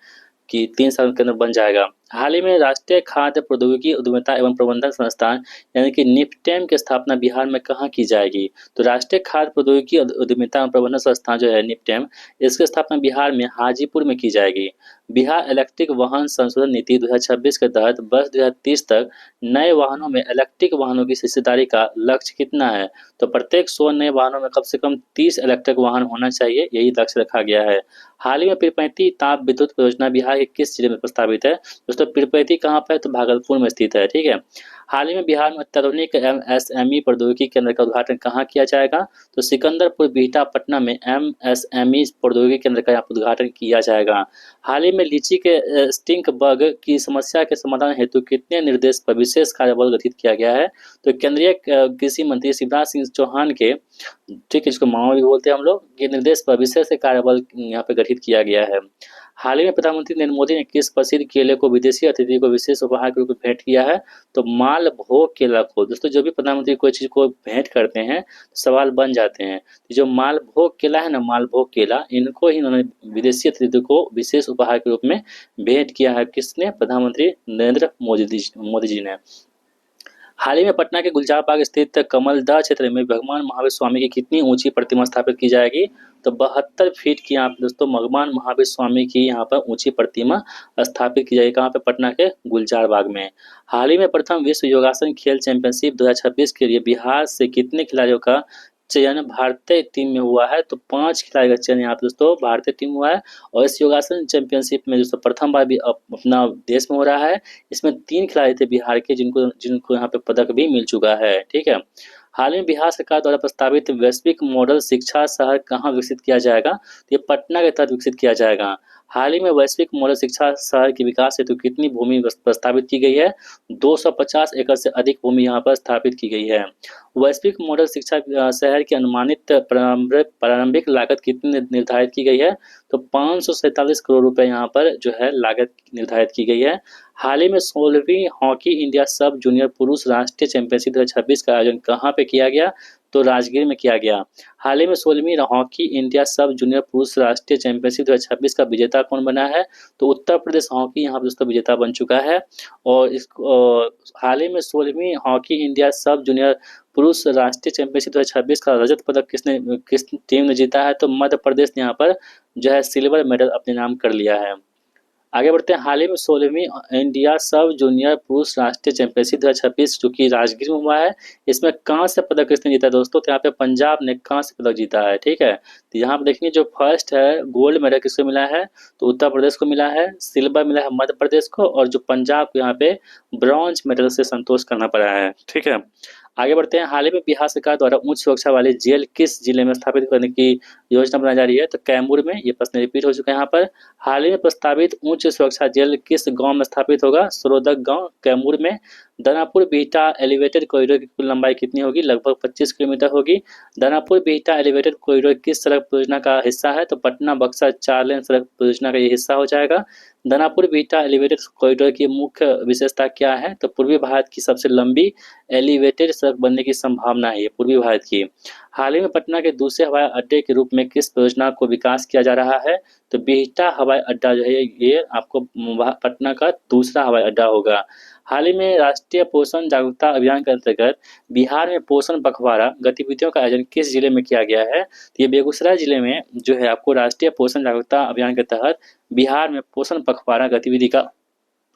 कि 3 साल के अंदर बन जाएगा। हाल ही में राष्ट्रीय खाद्य प्रौद्योगिकी उद्यमिता एवं प्रबंधन संस्थान यानी कि निफ्टेम की स्थापना बिहार में कहाँ की जाएगी? तो राष्ट्रीय खाद्य प्रौद्योगिकी उद्यमिता एवं प्रबंधन संस्थान जो है निफ्टेम, इसकी स्थापना बिहार में हाजीपुर में की जाएगी। बिहार इलेक्ट्रिक वाहन संशोधन नीति 2026 के तहत वर्ष 2030 तक नए वाहनों में इलेक्ट्रिक वाहनों की हिस्सेदारी का लक्ष्य कितना है? तो प्रत्येक 100 नए वाहनों में कम से कम 30 इलेक्ट्रिक वाहन होना चाहिए, यही लक्ष्य रखा गया है। हाल ही में पीरपैंती ताप विद्युत परियोजना बिहार के किस जिले में प्रस्तावित है? दोस्तों पीरपैंती कहाँ पर है? तो भागलपुर में स्थित है। ठीक है। हाल ही में बिहार में अत्याधुनिक एमएसएमई प्रौद्योगिकी केंद्र का उद्घाटन कहाँ किया जाएगा? तो सिकंदरपुर बिहटा पटना में एमएसएमई प्रौद्योगिकी केंद्र का यहाँ उद्घाटन किया जाएगा। हाल ही में लीची के स्टिंक बग की समस्या के समाधान हेतु कितने निर्देश पर विशेष कार्यबल गठित किया गया है? तो केंद्रीय कृषि मंत्री शिवराज सिंह चौहान के, ठीक है, इसको माओ भी बोलते हैं हम लोग, ये निर्देश पर विशेष कार्यबल यहाँ पे गठित किया गया है। हाल ही में प्रधानमंत्री नरेंद्र मोदी ने किस प्रसिद्ध केले को विदेशी अतिथि को विशेष उपहार के रूप में भेंट किया है? तो मालभोग केला को। दोस्तों जो भी प्रधानमंत्री कोई चीज को भेंट करते हैं तो सवाल बन जाते हैं। तो जो मालभोग केला है ना, मालभोग केला, इनको ही उन्होंने विदेशी अतिथि को विशेष उपहार के रूप में भेंट किया है। किसने? प्रधानमंत्री नरेंद्र मोदी जी ने। हाल ही में पटना के गुलजार बाग स्थित कमलदह क्षेत्र में भगवान महावीर स्वामी की कितनी ऊंची प्रतिमा स्थापित की जाएगी? तो 72 फीट की यहाँ पे दोस्तों भगवान महावीर स्वामी की यहाँ पर ऊंची प्रतिमा स्थापित की जाएगी। कहाँ पे? पटना के गुलजार बाग में। हाल ही में प्रथम विश्व योगासन खेल चैंपियनशिप 2026 के लिए बिहार से कितने खिलाड़ियों का चयन भारतीय टीम में हुआ है? तो 5 खिलाड़ी का चयन यहाँ पे दोस्तों भारतीय टीम हुआ है। और इस योगासन चैंपियनशिप में दोस्तों प्रथम बार भी अपना देश में हो रहा है। इसमें 3 खिलाड़ी थे बिहार के, जिनको जिनको यहाँ पे पदक भी मिल चुका है। ठीक है। हाल ही में बिहार सरकार द्वारा प्रस्तावित वैश्विक मॉडल शिक्षा शहर कहाँ विकसित किया जाएगा? तो ये पटना के तहत विकसित किया जाएगा। हाल ही में वैश्विक मॉडल शिक्षा शहर के विकास हेतु कितनी भूमि प्रस्तावित की गई है? 250 एकड़ से अधिक भूमि यहाँ पर स्थापित की गई है। वैश्विक मॉडल शिक्षा शहर की अनुमानित प्रारंभिक लागत कितनी निर्धारित की गई है? तो 547 करोड़ रुपए यहाँ पर जो है लागत निर्धारित की गई है। हाल ही में 16वीं हॉकी इंडिया सब जूनियर पुरुष राष्ट्रीय चैंपियनशिप 2026 का आयोजन कहाँ पे किया गया? तो राजगीर में किया गया। हाल ही में 16वीं हॉकी इंडिया सब जूनियर पुरुष राष्ट्रीय चैंपियनशिप 2026 का विजेता कौन बना है? तो उत्तर प्रदेश हॉकी यहाँ पर दोस्तों विजेता बन चुका है। और हाल ही में 16वीं हॉकी इंडिया सब जूनियर पुरुष राष्ट्रीय चैंपियनशिप 2026 का रजत पदक किस टीम ने जीता है? तो मध्य प्रदेश ने यहाँ पर जो है सिल्वर मेडल अपने नाम कर लिया है। आगे बढ़ते हैं। हाल ही में 16वीं इंडिया सब जूनियर पुरुष राष्ट्रीय चैंपियनशिप 2026 जो कि राजगीर में हुआ है, इसमें कांस्य पदक किसने जीता दोस्तों? तो यहाँ पे पंजाब ने कांस्य पदक जीता है। ठीक है। तो यहाँ पे देखेंगे जो फर्स्ट है गोल्ड मेडल किसको मिला है? तो उत्तर प्रदेश को मिला है। सिल्वर मिला है मध्य प्रदेश को। और जो पंजाब को यहाँ पे ब्रॉन्ज मेडल से संतोष करना पड़ा है। ठीक है। आगे बढ़ते हैं। हाल ही में बिहार सरकार द्वारा उच्च सुरक्षा वाले जेल किस जिले में स्थापित करने की योजना बनाई जा रही है? तो कैमूर में। ये प्रश्न रिपीट हो चुका है यहाँ पर। हाल ही में प्रस्तावित उच्च सुरक्षा जेल किस गांव में स्थापित होगा? सरोदक गांव, कैमूर में। दानापुर बिहटा एलिवेटेड कॉरिडोर की कुल लंबाई कितनी होगी? लगभग 25 किलोमीटर होगी। दानापुर बिहटा एलिवेटेड कॉरिडोर किस सड़क परियोजना का हिस्सा है? तो पटना बक्सर 4 लेन सड़क परियोजना का ये हिस्सा हो जाएगा। दानापुर बिहटा एलिवेटेड कॉरिडोर की मुख्य विशेषता क्या है? तो पूर्वी भारत की सबसे लंबी एलिवेटेड सड़क बनने की संभावना है पूर्वी भारत की। हाल ही में पटना के दूसरे हवाई अड्डे के रूप में किस परियोजना को विकास किया जा रहा है? तो बिहटा हवाई अड्डा जो है ये आपको पटना का दूसरा हवाई अड्डा होगा। हाल ही में राष्ट्रीय पोषण जागरूकता अभियान के अंतर्गत बिहार में पोषण पखवाड़ा गतिविधियों का आयोजन किस जिले में किया गया है? तो ये बेगूसराय जिले में जो है आपको राष्ट्रीय पोषण जागरूकता अभियान के तहत बिहार में पोषण पखवाड़ा गतिविधि का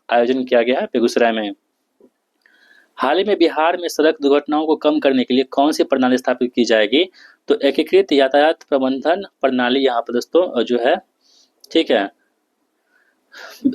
आयोजन किया गया है बेगूसराय में। हाल ही में बिहार में सड़क दुर्घटनाओं को कम करने के लिए कौन सी प्रणाली स्थापित की जाएगी? तो एकीकृत यातायात प्रबंधन प्रणाली यहाँ पर दोस्तों जो है, ठीक है,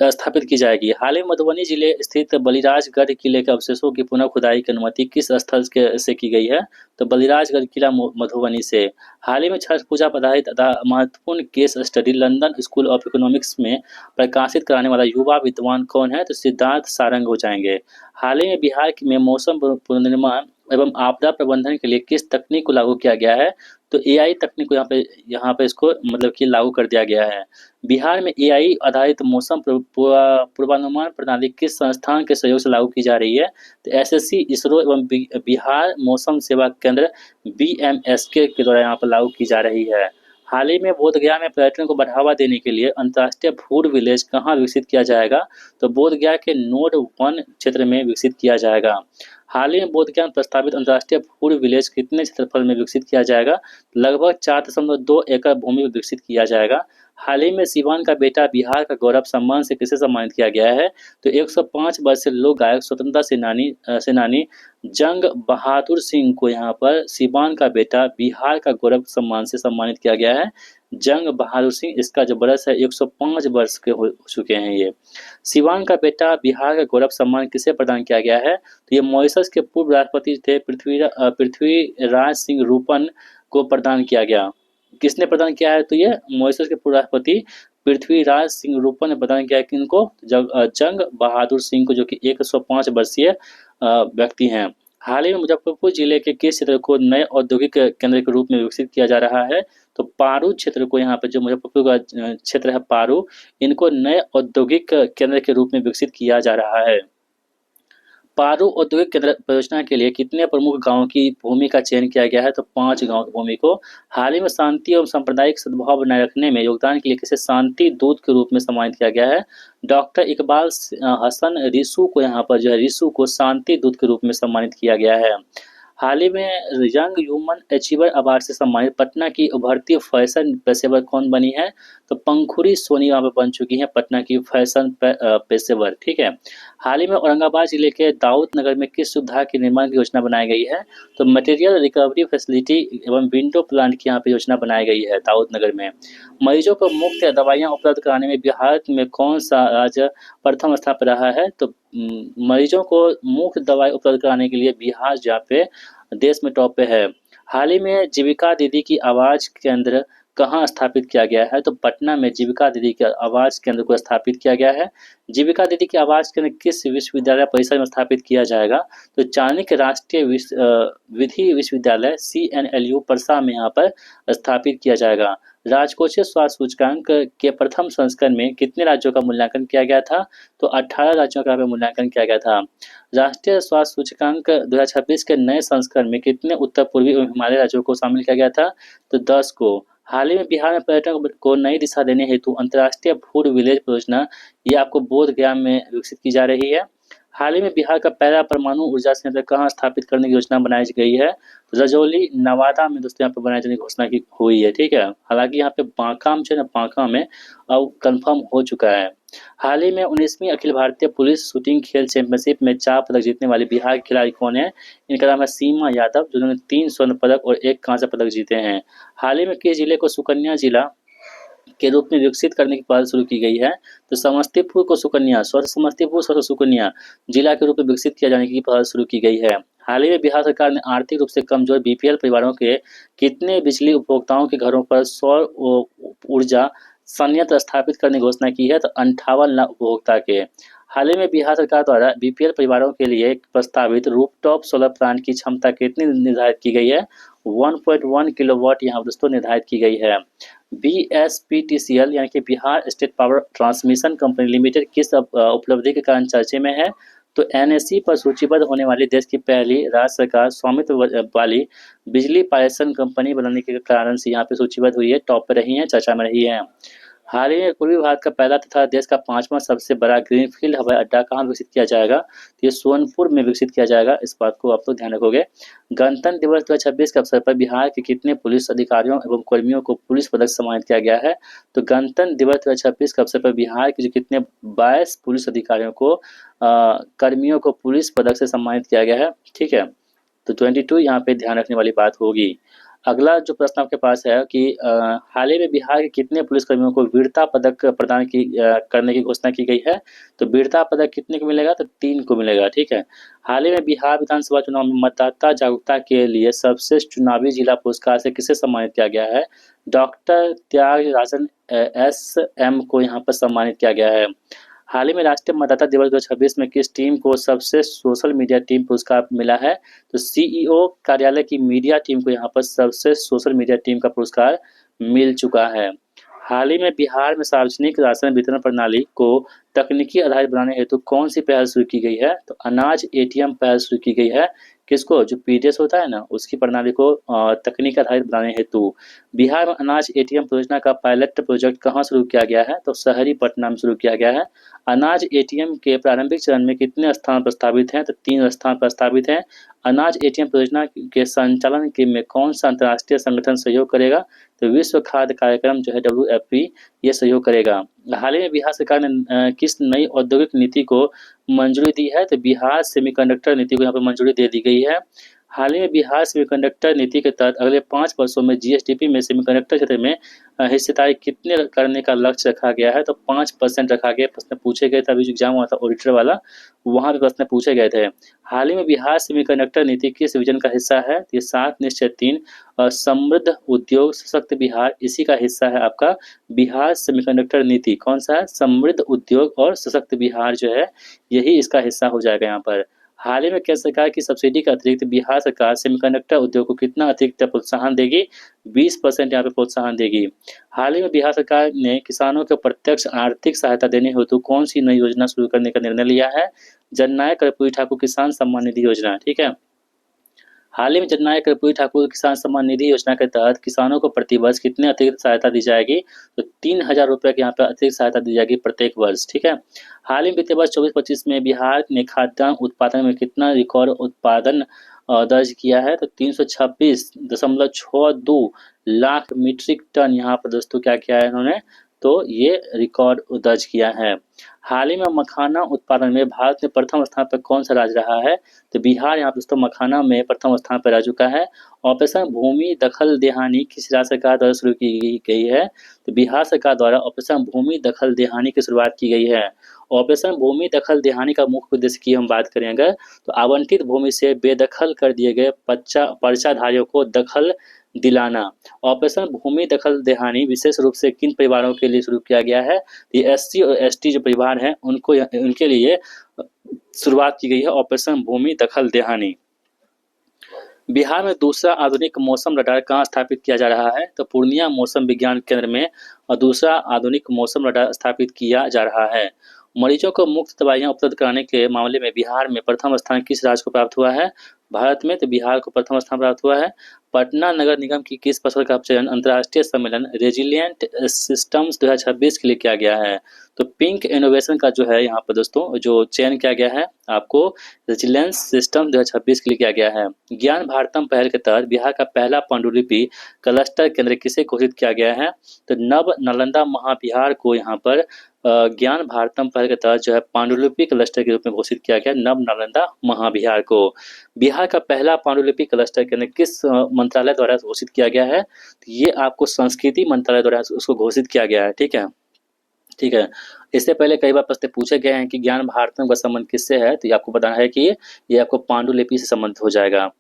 स्थापित की जाएगी। हाल ही में मधुबनी जिले स्थित बलिराजगढ़ किले के अवशेषों की पुनः खुदाई की अनुमति किस स्थल से की गई है? तो बलिराजगढ़ किला मधुबनी से। हाल ही में छठ पूजा पर आधारित महत्वपूर्ण case study London school of economics में प्रकाशित कराने वाला युवा विद्वान कौन है? तो सिद्धार्थ सारंग हो जाएंगे। हाल ही में बिहार में मौसम पुनर्निर्माण एवं आपदा प्रबंधन के लिए किस तकनीक को लागू किया गया है? तो एआई तकनीक को यहाँ पे इसको मतलब कि लागू कर दिया गया है। बिहार में एआई आधारित मौसम पूर्वानुमान प्रणाली किस संस्थान के सहयोग से लागू की जा रही है? तो एसएससी, इसरो एवं बिहार मौसम सेवा केंद्र बीएमएसके के द्वारा यहाँ पर लागू की जा रही है। हाल ही में बोधगया में पर्यटन को बढ़ावा देने के लिए अंतर्राष्ट्रीय फूड विलेज कहाँ विकसित किया जाएगा? तो बोधगया के नोड 1 क्षेत्र में विकसित किया जाएगा। हाल ही में बोधगया में प्रस्तावित अंतर्राष्ट्रीय फूड विलेज कितने क्षेत्रफल में विकसित किया जाएगा? लगभग 4.2 एकड़ भूमि में विकसित किया जाएगा। हाल ही में सिवान का बेटा बिहार का गौरव सम्मान से किसे सम्मानित किया गया है? तो 105 वर्षीय लोक गायक स्वतंत्रता सेनानी जंग बहादुर सिंह को यहाँ पर सिवान का बेटा बिहार का गौरव सम्मान से सम्मानित किया गया है। जंग बहादुर सिंह, इसका जो बरस है 105 वर्ष के हो चुके हैं ये। सिवान का बेटा बिहार का गौरव सम्मान किसे प्रदान किया गया है? तो ये मॉरिशस के पूर्व राष्ट्रपति थे पृथ्वीराज सिंह रूपन को प्रदान किया गया। किसने प्रदान किया है? तो ये मॉरिशस के पूर्व राष्ट्रपति पृथ्वीराज सिंह रूपन ने प्रदान किया है। किनको? जंग बहादुर सिंह को, जो कि 105 वर्षीय व्यक्ति हैं। हाल ही में मुजफ्फरपुर जिले के किस क्षेत्र को नए औद्योगिक केंद्र के रूप में विकसित किया जा रहा है? तो पारू क्षेत्र को, यहाँ पर जो मुजफ्फरपुर का क्षेत्र है पारू, इनको नए औद्योगिक केंद्र के रूप में विकसित किया जा रहा है। पारू औद्योगिक केंद्र परियोजना के लिए कितने प्रमुख गांवों की भूमि का चयन किया गया है? तो 5 गांव की भूमि को। हाल ही में शांति एवं सांप्रदायिक सद्भाव बनाए रखने में योगदान के लिए किसे शांति दूत के रूप में सम्मानित किया गया है? डॉक्टर इकबाल हसन रिसू को, यहाँ पर जो है रिसू को शांति दूत के रूप में सम्मानित किया गया है। हाल ही में यंग ह्यूमन अचीवर अवार्ड से सम्मानित पटना की उभरती फैशन पेशेवर कौन बनी है? तो पंखुड़ी सोनी यहाँ पर बन चुकी है पटना की फैशन पेशेवर। ठीक है। हाल ही में औरंगाबाद जिले के दाऊद नगर में किस सुविधा के निर्माण की योजना बनाई गई है? तो मटेरियल रिकवरी फैसिलिटी एवं विंडो प्लांट की यहाँ पे योजना बनाई गई है दाऊद नगर में। मरीजों को मुफ्त दवाइयाँ उपलब्ध कराने में बिहार में कौन सा राज्य प्रथम स्थान पर रहा है? तो मरीजों को मुफ्त दवाई उपलब्ध कराने के लिए बिहार जहाँ पे देश में टॉप पे है। हाल ही में जीविका दीदी की आवाज़ केंद्र कहाँ स्थापित किया गया है? तो पटना में जीविका दीदी के आवाज़ केंद्र को स्थापित किया गया है। जीविका दीदी की आवाज़ केंद्र किस विश्वविद्यालय परिसर में स्थापित किया जाएगा? तो चाणक्य राष्ट्रीय विधि विश्वविद्यालय CNLU परसा में यहाँ पर स्थापित किया जाएगा। राजकोषीय स्वास्थ्य सूचकांक के प्रथम संस्करण में कितने राज्यों का मूल्यांकन किया गया था? तो 18 राज्यों का मूल्यांकन किया गया था। राष्ट्रीय स्वास्थ्य सूचकांक 2026 के नए संस्करण में कितने उत्तर पूर्वी एवं हिमालयी राज्यों को शामिल किया गया था? तो 10 को। हाल ही में बिहार में पर्यटन को नई दिशा देने हेतु अंतर्राष्ट्रीय फूड विलेज परियोजना ये आपको बोधगया में विकसित की जा रही है। हाल ही में बिहार का पहला परमाणु ऊर्जा संयंत्र कहाँ स्थापित करने की योजना बनाई गई है? रजौली नवादा में दोस्तों यहाँ पे बनाए जाने की घोषणा की हुई है। ठीक है। हालांकि यहाँ पे बांका जो है ना, बांका में अब कंफर्म हो चुका है। हाल ही में 19वीं अखिल भारतीय पुलिस शूटिंग खेल चैंपियनशिप में 4 पदक जीतने वाली बिहार के खिलाड़ी कौन है? इनका नाम है सीमा यादव, जिन्होंने 3 स्वर्ण पदक और 1 कांस्य पदक जीते हैं। हाल ही में किस जिले को सुकन्या जिला के रूप में विकसित करने की पहल शुरू की गई है? तो समस्तीपुर को सुकन्या, समस्तीपुर सुकन्या जिला के रूप में विकसित किया जाने की पहल शुरू की गई है। हाल ही में बिहार सरकार ने आर्थिक रूप से कमजोर BPL परिवारों के कितने बिजली उपभोक्ताओं के घरों पर सौर ऊर्जा संयंत्र स्थापित करने की घोषणा की है? तो 58 लाख उपभोक्ता के। हाल ही में बिहार सरकार द्वारा BPL परिवारों के लिए प्रस्तावित रूफटॉप सोलर प्लांट की क्षमता कितनी निर्धारित की गई है? 1.1 किलोवाट यहाँ दोस्तों निर्धारित की गई है। BSPTCL यानी कि Bihar state power transmission company limited किस उपलब्धि के कारण चर्चे में है? तो NSE पर सूचीबद्ध होने वाली देश की पहली राज्य सरकार स्वामित्व वाली बिजली पारेषण कंपनी बनाने के कारण से यहाँ पे सूचीबद्ध हुई है, टॉप पर रही है, चर्चा में रही है। हाल ही में पूर्वी भारत का पहला तथा देश का 5वां सबसे बड़ा ग्रीनफील्ड हवाई अड्डा कहाँ विकसित किया जाएगा? तो ये सोनपुर में विकसित किया जाएगा। इस बात को आप लोग ध्यान रखोगे। गणतंत्र दिवस 2026 के अवसर पर बिहार के कितने पुलिस अधिकारियों एवं कर्मियों को पुलिस पदक सम्मानित किया गया है? तो गणतंत्र दिवस 2026 के अवसर पर बिहार के जो कितने 22 पुलिस अधिकारियों को कर्मियों को पुलिस पदक से सम्मानित किया गया है। ठीक है। तो 22 यहाँ पे ध्यान रखने वाली बात होगी। अगला जो प्रश्न आपके पास है कि हाल ही में बिहार के कितने पुलिसकर्मियों को वीरता पदक प्रदान करने की घोषणा की गई है? तो वीरता पदक कितने को मिलेगा? तो 3 को मिलेगा। ठीक है। हाल ही में बिहार विधानसभा चुनाव में मतदाता जागरूकता के लिए सर्वश्रेष्ठ चुनावी जिला पुरस्कार से किसे सम्मानित किया गया है? डॉक्टर त्यागराजन SM को यहाँ पर सम्मानित किया गया है। हाल ही में राष्ट्रीय मतदाता दिवस 2026 में किस टीम को सबसे सोशल मीडिया टीम पुरस्कार मिला है? तो CEO कार्यालय की मीडिया टीम को यहाँ पर सबसे सोशल मीडिया टीम का पुरस्कार मिल चुका है। हाल ही में बिहार में सार्वजनिक राशन वितरण प्रणाली को तकनीकी आधारित बनाने हेतु कौन सी पहल शुरू की गई है? तो अनाज ATM पहल शुरू की गई है। किसको, जो पीडीएस होता है ना, उसकी प्रणाली को तकनीक आधारित बनाने हेतु बिहार में अनाज एटीएम परियोजना का पायलट प्रोजेक्ट कहाँ शुरू किया गया है, तो शहरी पटना में शुरू किया गया है। अनाज एटीएम के प्रारंभिक चरण में कितने स्थान प्रस्तावित हैं, तो 3 स्थान प्रस्तावित हैं। अनाज एटीएम परियोजना के संचालन के में कौन सा अंतर्राष्ट्रीय संगठन सहयोग करेगा, तो विश्व खाद्य कार्यक्रम जो है WFP ये सहयोग करेगा। हाल ही में बिहार सरकार ने किस नई औद्योगिक नीति को मंजूरी दी है, तो बिहार सेमीकंडक्टर नीति को यहाँ पर मंजूरी दे दी गई है। हाल ही में बिहार सेमीकंडक्टर नीति के तहत अगले 5 वर्षों में जीएसडीपी में सेमीकंडक्टर क्षेत्र में हिस्सेदारी कितने करने का लक्ष्य रखा गया है, तो 5% रखा गया। प्रश्न पूछे गए थे, अभी जो एग्जाम हुआ था ऑडिटर वाला, वहाँ पे प्रश्न पूछे गए थे। हाल ही में बिहार सेमीकंडक्टर नीति किस विजन का हिस्सा है, ये 7 निश्चय 3 समृद्ध उद्योग सशक्त बिहार, इसी का हिस्सा है आपका बिहार सेमीकंडक्टर नीति। कौन सा है, समृद्ध उद्योग और सशक्त बिहार जो है, यही इसका हिस्सा हो जाएगा यहाँ पर। हाल ही में केंद्र सरकार की सब्सिडी के अतिरिक्त बिहार सरकार सेमीकंडक्टर उद्योग को कितना अतिरिक्त प्रोत्साहन देगी, 20% यहाँ पे प्रोत्साहन देगी। हाल ही में बिहार सरकार ने किसानों को प्रत्यक्ष आर्थिक सहायता देने हेतु कौन सी नई योजना शुरू करने का निर्णय लिया है, जननायक कर्पूरी ठाकुर किसान सम्मान निधि योजना। ठीक है, हाल ही में जननायक कर्पूरी ठाकुर किसान सम्मान निधि योजना के तहत किसानों को प्रति वर्ष कितने अतिरिक्त सहायता दी जाएगी, तो 3000 रुपये की यहाँ पे अतिरिक्त सहायता दी जाएगी प्रत्येक वर्ष। ठीक है, हाल ही में वित्तीय वर्ष 24-25 में बिहार ने खाद्यान्न उत्पादन में कितना रिकॉर्ड उत्पादन दर्ज किया है, तो 326.62 लाख मीट्रिक टन यहाँ पर दोस्तों क्या किया है इन्होंने, तो ये रिकॉर्ड दर्ज किया है। हाल ही में मखाना उत्पादन में भारत में प्रथम स्थान पर कौन सा राज्य रहा है, तो बिहार यहाँ दोस्तों मखाना में प्रथम स्थान पर रह चुका है। ऑपरेशन भूमि दखल देहानी किस राज्य सरकार द्वारा शुरू की गई है, तो बिहार सरकार द्वारा ऑपरेशन भूमि दखल देहानी की शुरुआत की गई है। ऑपरेशन भूमि दखल देहानी का मुख्य उद्देश्य की हम बात करें अगर, तो आवंटित भूमि से बेदखल कर दिए गए पर्चाधारियों को दखल दिलाना। ऑपरेशन भूमि दखल देहानी विशेष रूप से किन परिवारों के लिए शुरू किया गया है, ये एससी और एसटी जो परिवार हैं उनको उनके लिए शुरुआत की गई है ऑपरेशन भूमि दखल देहानी। बिहार में दूसरा आधुनिक मौसम रडार कहाँ स्थापित किया जा रहा है, तो पूर्णिया मौसम विज्ञान केंद्र में और दूसरा आधुनिक मौसम रडार स्थापित किया जा रहा है। मरीजों को मुफ्त दवाइयां उपलब्ध कराने के मामले में बिहार में प्रथम स्थान किस राज्य को प्राप्त हुआ है, भारत में तो बिहार को प्रथम स्थान प्राप्त हुआ है। पटना नगर निगम की किस फसल का चयन अंतर्राष्ट्रीय सम्मेलन रेजिलिएंट सिस्टम्स 2026 के लिए किया गया है, तो पिंक इनोवेशन का जो है यहाँ पर दोस्तों जो चयन किया गया है आपको रेजिलिएंस सिस्टम 2026 के लिए किया गया है। ज्ञान भारतम पहल के तहत बिहार का पहला पांडुलिपि क्लस्टर केंद्र किसे घोषित किया गया है, तो नव नालंदा महाबिहार को यहाँ पर ज्ञान भारतम पहल के तहत जो है पांडुलिपि क्लस्टर के रूप में घोषित किया गया नव नालंदा महाबिहार को। बिहार का पहला पांडुलिपि क्लस्टर केंद्र किस मंत्रालय द्वारा घोषित किया गया है, तो ये आपको संस्कृति मंत्रालय द्वारा उसको घोषित किया गया है। ठीक है, ठीक है, इससे पहले कई बार प्रश्न पूछे गए हैं कि ज्ञान भारतम का संबंध किससे है, तो ये आपको बताना है कि ये आपको पांडुलिपि से संबंधित हो जाएगा।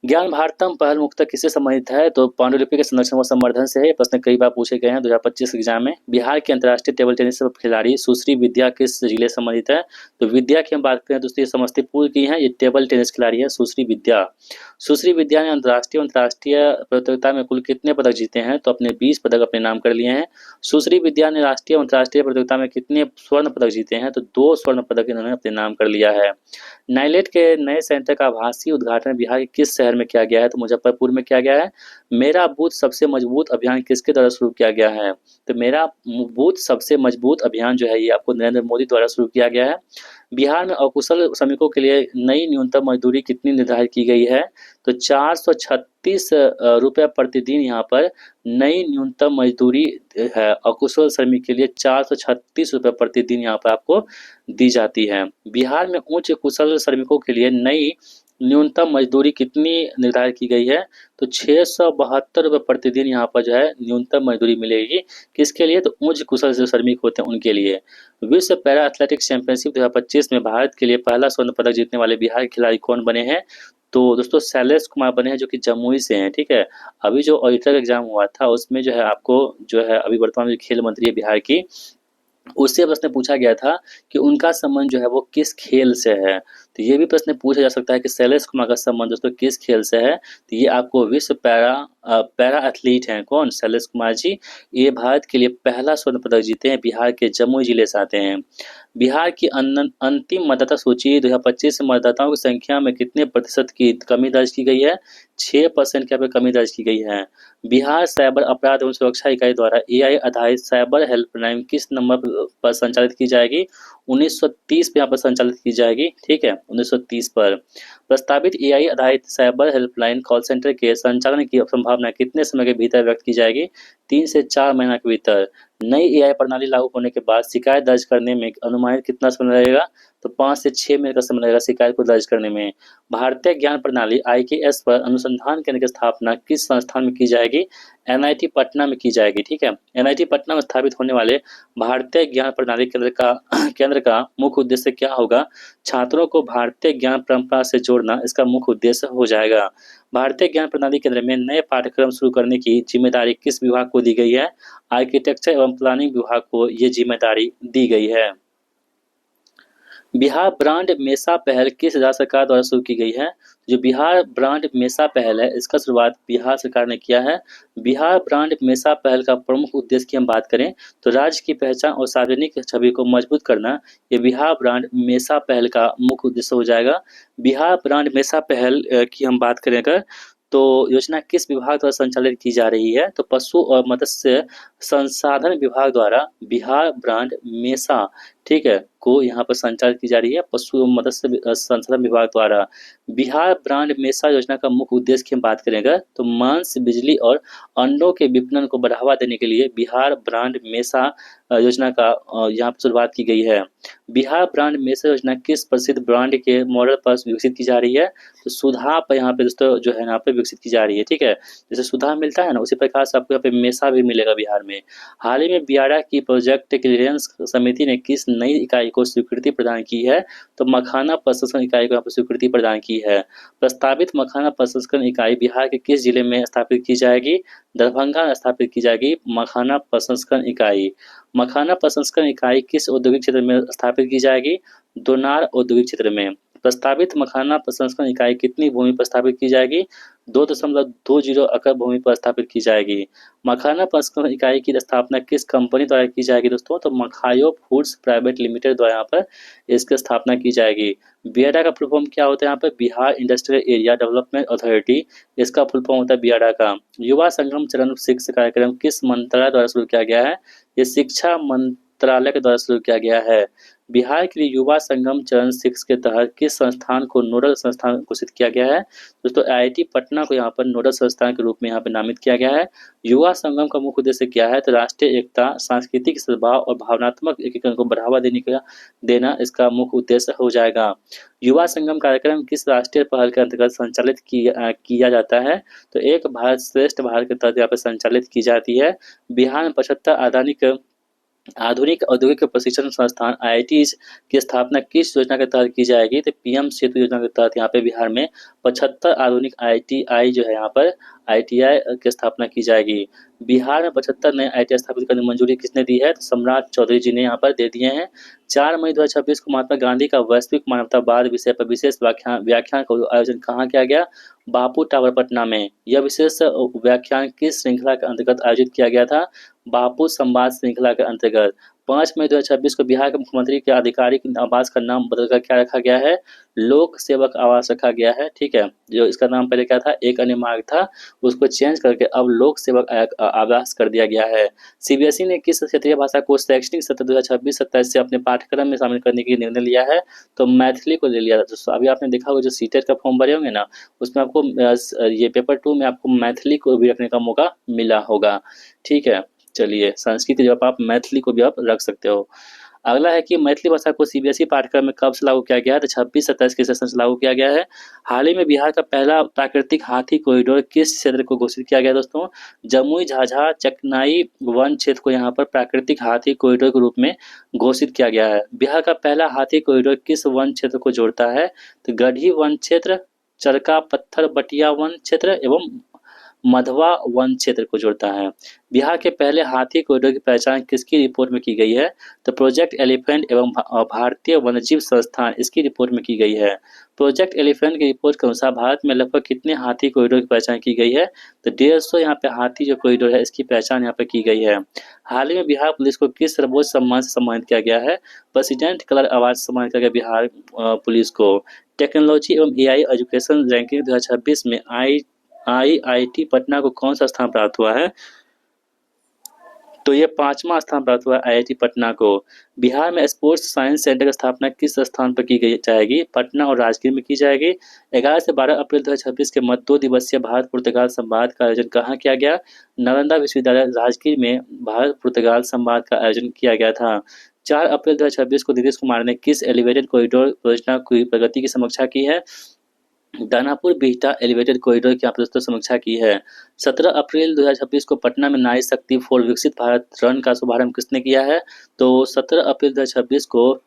ज्ञान भारतम पहल मुख्यतः किससे संबंधित है, तो पांडुलिपि के संरक्षण व संवर्धन से है। प्रश्न कई बार पूछे गए हैं 2025 एग्जाम में। बिहार के अंतर्राष्ट्रीय टेबल टेनिस खिलाड़ी सुश्री विद्या किस जिले से संबंधित है, तो विद्या की हम बात करें दोस्तों ये समस्तीपुर की है, ये टेबल टेनिस खिलाड़ी है सुश्री विद्या। सुश्री विद्या ने अंतर्राष्ट्रीय प्रतियोगिता में कुल कितने पदक जीते हैं, तो अपने 20 पदक अपने नाम कर लिए हैं। सुश्री विद्या ने राष्ट्रीय अंतर्राष्ट्रीय प्रतियोगिता में कितने स्वर्ण पदक जीते हैं, तो 2 स्वर्ण पदक इन्होंने अपने नाम कर लिया है। नाइलेट के नए सेंटर का आभासी उद्घाटन बिहार के किस शहर में किया गया है, तो मुजफ्फरपुर में किया गया है। मेरा बूथ सबसे मजबूत अभियान किसके द्वारा शुरू किया गया है, तो मेरा बूथ सबसे मजबूत अभियान जो है ये आपको नरेंद्र मोदी द्वारा शुरू किया गया है। बिहार में अकुशल श्रमिकों के लिए नई न्यूनतम मजदूरी कितनी निर्धारित की गई है, तो 436 रुपये प्रतिदिन यहाँ पर नई न्यूनतम मजदूरी है। अकुशल श्रमिक के लिए 436 रुपये प्रतिदिन यहाँ पर आपको दी जाती है। बिहार में उच्च कुशल श्रमिकों के लिए नई न्यूनतम मजदूरी कितनी निर्धारित की गई है, तो 672 रुपये प्रतिदिन यहाँ पर जो है न्यूनतम मजदूरी मिलेगी। किसके लिए, तो उच्च कुशल जो श्रमिक होते हैं उनके लिए। विश्व पैरा एथलेटिक्स चैंपियनशिप 2025 में भारत के लिए पहला स्वर्ण पदक जीतने वाले बिहार के खिलाड़ी कौन बने हैं, तो दोस्तों शैलेश कुमार बने हैं जो कि जमुई से हैं। ठीक है, अभी जो ऑडिटर एग्जाम हुआ था उसमें जो है आपको जो है अभी वर्तमान में खेल मंत्री है बिहार की, उससे प्रश्न पूछा गया था कि उनका संबंध जो है वो किस खेल से है, तो ये भी प्रश्न पूछा जा सकता है कि शैलेश कुमार का संबंध दोस्तों किस खेल से है। तो ये आपको विश्व पैरा एथलीट हैं कौन, शैलेश कुमार जी। ये भारत के लिए पहला स्वर्ण पदक जीते हैं, बिहार के जमुई जिले से आते हैं। बिहार की अंतिम मतदाता सूची 2025 में मतदाताओं की संख्या में कितने प्रतिशत की कमी दर्ज की गई है। 6% की यहाँ पे कमी दर्ज की गई है। बिहार साइबर अपराध एवं सुरक्षा इकाई द्वारा एआई आधारित साइबर हेल्पलाइन किस नंबर पर संचालित की जाएगी। 1930 पे यहाँ पर संचालित की जाएगी, ठीक है, 1930 पर। प्रस्तावित एआई आधारित साइबर हेल्पलाइन कॉल सेंटर के संचालन की संभावना कितने समय के भीतर व्यक्त की जाएगी। 3 से 4 महीना के भीतर। नई एआई प्रणाली लागू होने के बाद शिकायत दर्ज करने में अनुमानित कितना समय लगेगा। तो 5 से 6 महीने का समय लगेगा शिकायत को दर्ज करने में। भारतीय ज्ञान प्रणाली आईकेएस पर अनुसंधान केंद्र की स्थापना किस संस्थान में की जाएगी। एनआईटी पटना में की जाएगी, ठीक है। एनआईटी पटना में स्थापित होने वाले भारतीय ज्ञान प्रणाली केंद्र का मुख्य उद्देश्य क्या होगा। छात्रों को भारतीय ज्ञान परंपरा से जोड़ना इसका मुख्य उद्देश्य हो जाएगा। भारतीय ज्ञान प्रणाली केंद्र में नए पाठ्यक्रम शुरू करने की जिम्मेदारी किस विभाग को दी गई है। आर्किटेक्चर एवं प्लानिंग विभाग को ये जिम्मेदारी दी गई है। बिहार ब्रांड मेसा पहल किस राज्य सरकार द्वारा शुरू की गई है। जो बिहार ब्रांड मेसा पहल है इसका शुरुआत बिहार सरकार ने किया है। बिहार ब्रांड मेसा पहल का प्रमुख उद्देश्य की हम बात करें तो राज्य की पहचान और सार्वजनिक छवि को मजबूत करना, ये बिहार ब्रांड मेसा पहल का मुख्य उद्देश्य हो जाएगा। बिहार ब्रांड मेसा पहल की हम बात करें अगर, तो योजना किस विभाग द्वारा संचालित की जा रही है। तो पशु और मत्स्य संसाधन विभाग द्वारा बिहार ब्रांड मेसा, ठीक है, को यहाँ पर संचालित की जा रही है, पशु एवं मत्स्य संसाधन विभाग द्वारा। बिहार ब्रांड मेसा योजना का मुख्य उद्देश्य की हम बात करेंगे तो मांस, बिजली और अंडों के विपणन को बढ़ावा देने के लिए बिहार ब्रांड मेसा योजना का यहाँ पर शुरुआत की गई है। बिहार ब्रांड मेसा योजना किस प्रसिद्ध ब्रांड के मॉडल पर विकसित की जा रही है। तो सुधा पर यहाँ पे दोस्तों जो है यहाँ पे विकसित की जा रही है, ठीक है। जैसे सुधा मिलता है ना उसी प्रकार से आपको यहाँ पे मेसा भी मिलेगा बिहार में। हाल ही में बियाडा की प्रोजेक्ट क्लियरेंस समिति ने किस नई इकाई को स्वीकृति प्रदान की है। तो मखाना प्रसंस्करण इकाई को यहाँ पर स्वीकृति प्रदान की है। प्रस्तावित मखाना प्रसंस्करण इकाई बिहार के किस जिले में स्थापित की जाएगी। दरभंगा में स्थापित की जाएगी मखाना प्रसंस्करण इकाई। मखाना प्रसंस्करण इकाई किस औद्योगिक क्षेत्र में स्थापित की जाएगी। दोनार औद्योगिक क्षेत्र में। प्रस्तावित मखाना प्रसंस्करण इकाई कितनी भूमि पर स्थापित की जाएगी। 2.20 एकड़ भूमि पर स्थापित की जाएगी। मखाना प्रसंस्करण इकाई की स्थापना किस कंपनी द्वारा की जाएगी दोस्तों। तो मखायो फूड्स प्राइवेट लिमिटेड द्वारा यहाँ पर इसकी स्थापना की जाएगी। बियाडा का फुल फॉर्म क्या होता है यहाँ पर, Bihar industrial area development authority, इसका फुल फॉर्म होता है बियाडा का। युवा संगम चरण 6 कार्यक्रम किस मंत्रालय द्वारा शुरू किया गया है। ये शिक्षा मंत्रालय के द्वारा शुरू किया गया है। बिहार के लिए युवा संगम चरण 6 के तहत किस संस्थान को नोडल संस्थान घोषित किया गया है। दोस्तों आईआईटी पटना को यहाँ पर नोडल संस्थान के रूप में यहाँ पर नामित किया गया है। युवा संगम का मुख्य उद्देश्य क्या है। तो राष्ट्रीय एकता, सांस्कृतिक सद्भाव और भावनात्मक एकीकरण को बढ़ावा देना इसका मुख्य उद्देश्य हो जाएगा। युवा संगम कार्यक्रम किस राष्ट्रीय पहल के अंतर्गत संचालित किया जाता है। तो एक भारत श्रेष्ठ भारत के तहत यहाँ पर संचालित की जाती है। बिहार में 75 आधुनिक औद्योगिक प्रशिक्षण संस्थान आईआईटीज की स्थापना किस योजना के तहत की जाएगी। तो पीएम सेतु योजना के तहत यहाँ पे बिहार में 75 आधुनिक आईटीआई जो है यहाँ पर आईटीआई की स्थापना की जाएगी। बिहार में 75 नए आईटीआई स्थापित करने की मंजूरी किसने दी है। तो सम्राट चौधरी जी ने यहाँ पर दे दिए हैं। 4 मई 2026 को महात्मा गांधी का वैश्विक मानवतावाद विषय पर विशेष व्याख्यान का आयोजन कहाँ किया गया। बापू टावर पटना में। यह विशेष व्याख्यान किस श्रृंखला के अंतर्गत आयोजित किया गया था। बापू संवाद श्रृंखला के अंतर्गत। 5 मई 2026 को बिहार के मुख्यमंत्री के आधिकारिक आवास का नाम बदलकर क्या रखा गया है। लोक सेवक आवास रखा गया है, ठीक है। जो इसका नाम पहले क्या था, एक अन्य मार्ग था, उसको चेंज करके अब लोक सेवक आवास कर दिया गया है। सीबीएसई ने किस क्षेत्रीय भाषा को शैक्षणिक सत्र 2026-27 से अपने पाठ्यक्रम में शामिल करने की निर्णय लिया है। तो मैथिली को ले लिया था। तो अभी आपने देखा होगा जो सीटेट का फॉर्म भरे होंगे ना, उसमें आपको ये पेपर 2 में आपको मैथिली को भी रखने का मौका मिला होगा, ठीक है। चलिए, संस्कृत की जगह आप मैथिली को भी आप रख सकते हो। अगला है कि मैथिली भाषा को सीबीएसई पाठ्यक्रम में कब से लागू किया गया है। तो 26-27 के सेशन से लागू किया गया है। हाल ही में बिहार का पहला प्राकृतिक हाथी कॉरिडोर किस क्षेत्र को घोषित किया गया दोस्तों। जमुई झाझा चकनाई वन क्षेत्र को यहाँ पर प्राकृतिक हाथी कॉरिडोर के रूप में घोषित किया गया है। बिहार का पहला हाथी कॉरिडोर किस वन क्षेत्र को जोड़ता है। तो गढ़ी वन क्षेत्र, चरका पत्थर बटिया वन क्षेत्र एवं मधवा वन क्षेत्र को जोड़ता है। बिहार के पहले हाथी कॉरिडोर की पहचान किसकी रिपोर्ट में की गई है? तो प्रोजेक्ट एलिफेंट एवं भारतीय वन्यजीव संस्थान इसकी रिपोर्ट में की गई है। प्रोजेक्ट एलिफेंट की रिपोर्ट के अनुसार भारत में लगभग कितने हाथी कॉरिडोर की पहचान की गई है? तो 150 यहाँ पे हाथी जो कॉरिडोर है इसकी पहचान यहाँ पे की गई है। हाल ही में बिहार पुलिस को किस सर्वोच्च सम्मान से सम्मानित किया गया है? प्रेसिडेंट कलर अवार्ड से सम्मानित किया गया बिहार पुलिस को। टेक्नोलॉजी एवं एआई एजुकेशन रैंकिंग 2026 में आईआईटी पटना को कौन सा स्थान प्राप्त हुआ है? तो ये 5वां स्थान प्राप्त हुआ आईआईटी पटना को। बिहार में स्पोर्ट्स साइंस सेंटर की स्थापना किस स्थान पर की गई जाएगी? पटना और राजगीर में की जाएगी। 11 से 12 अप्रैल 2026 के मध्य 2 दिवसीय भारत पुर्तगाल संवाद का आयोजन कहाँ किया गया? नालंदा विश्वविद्यालय राजगीर में भारत पुर्तगाल संवाद का आयोजन किया गया था। 4 अप्रैल 2026 को नीतीश कुमार ने किस एलिवेटेड कॉरिडोर योजना की प्रगति की समीक्षा की है? दानापुर बिहटा एलिवेटेड कॉरिडोर की आपने दोस्तों समीक्षा की है। 17 अप्रैल 2026 को पटना में नारी शक्ति फॉर विकसित भारत रन का शुभारंभ किसने किया है? तो 17 अप्रैल 2026 को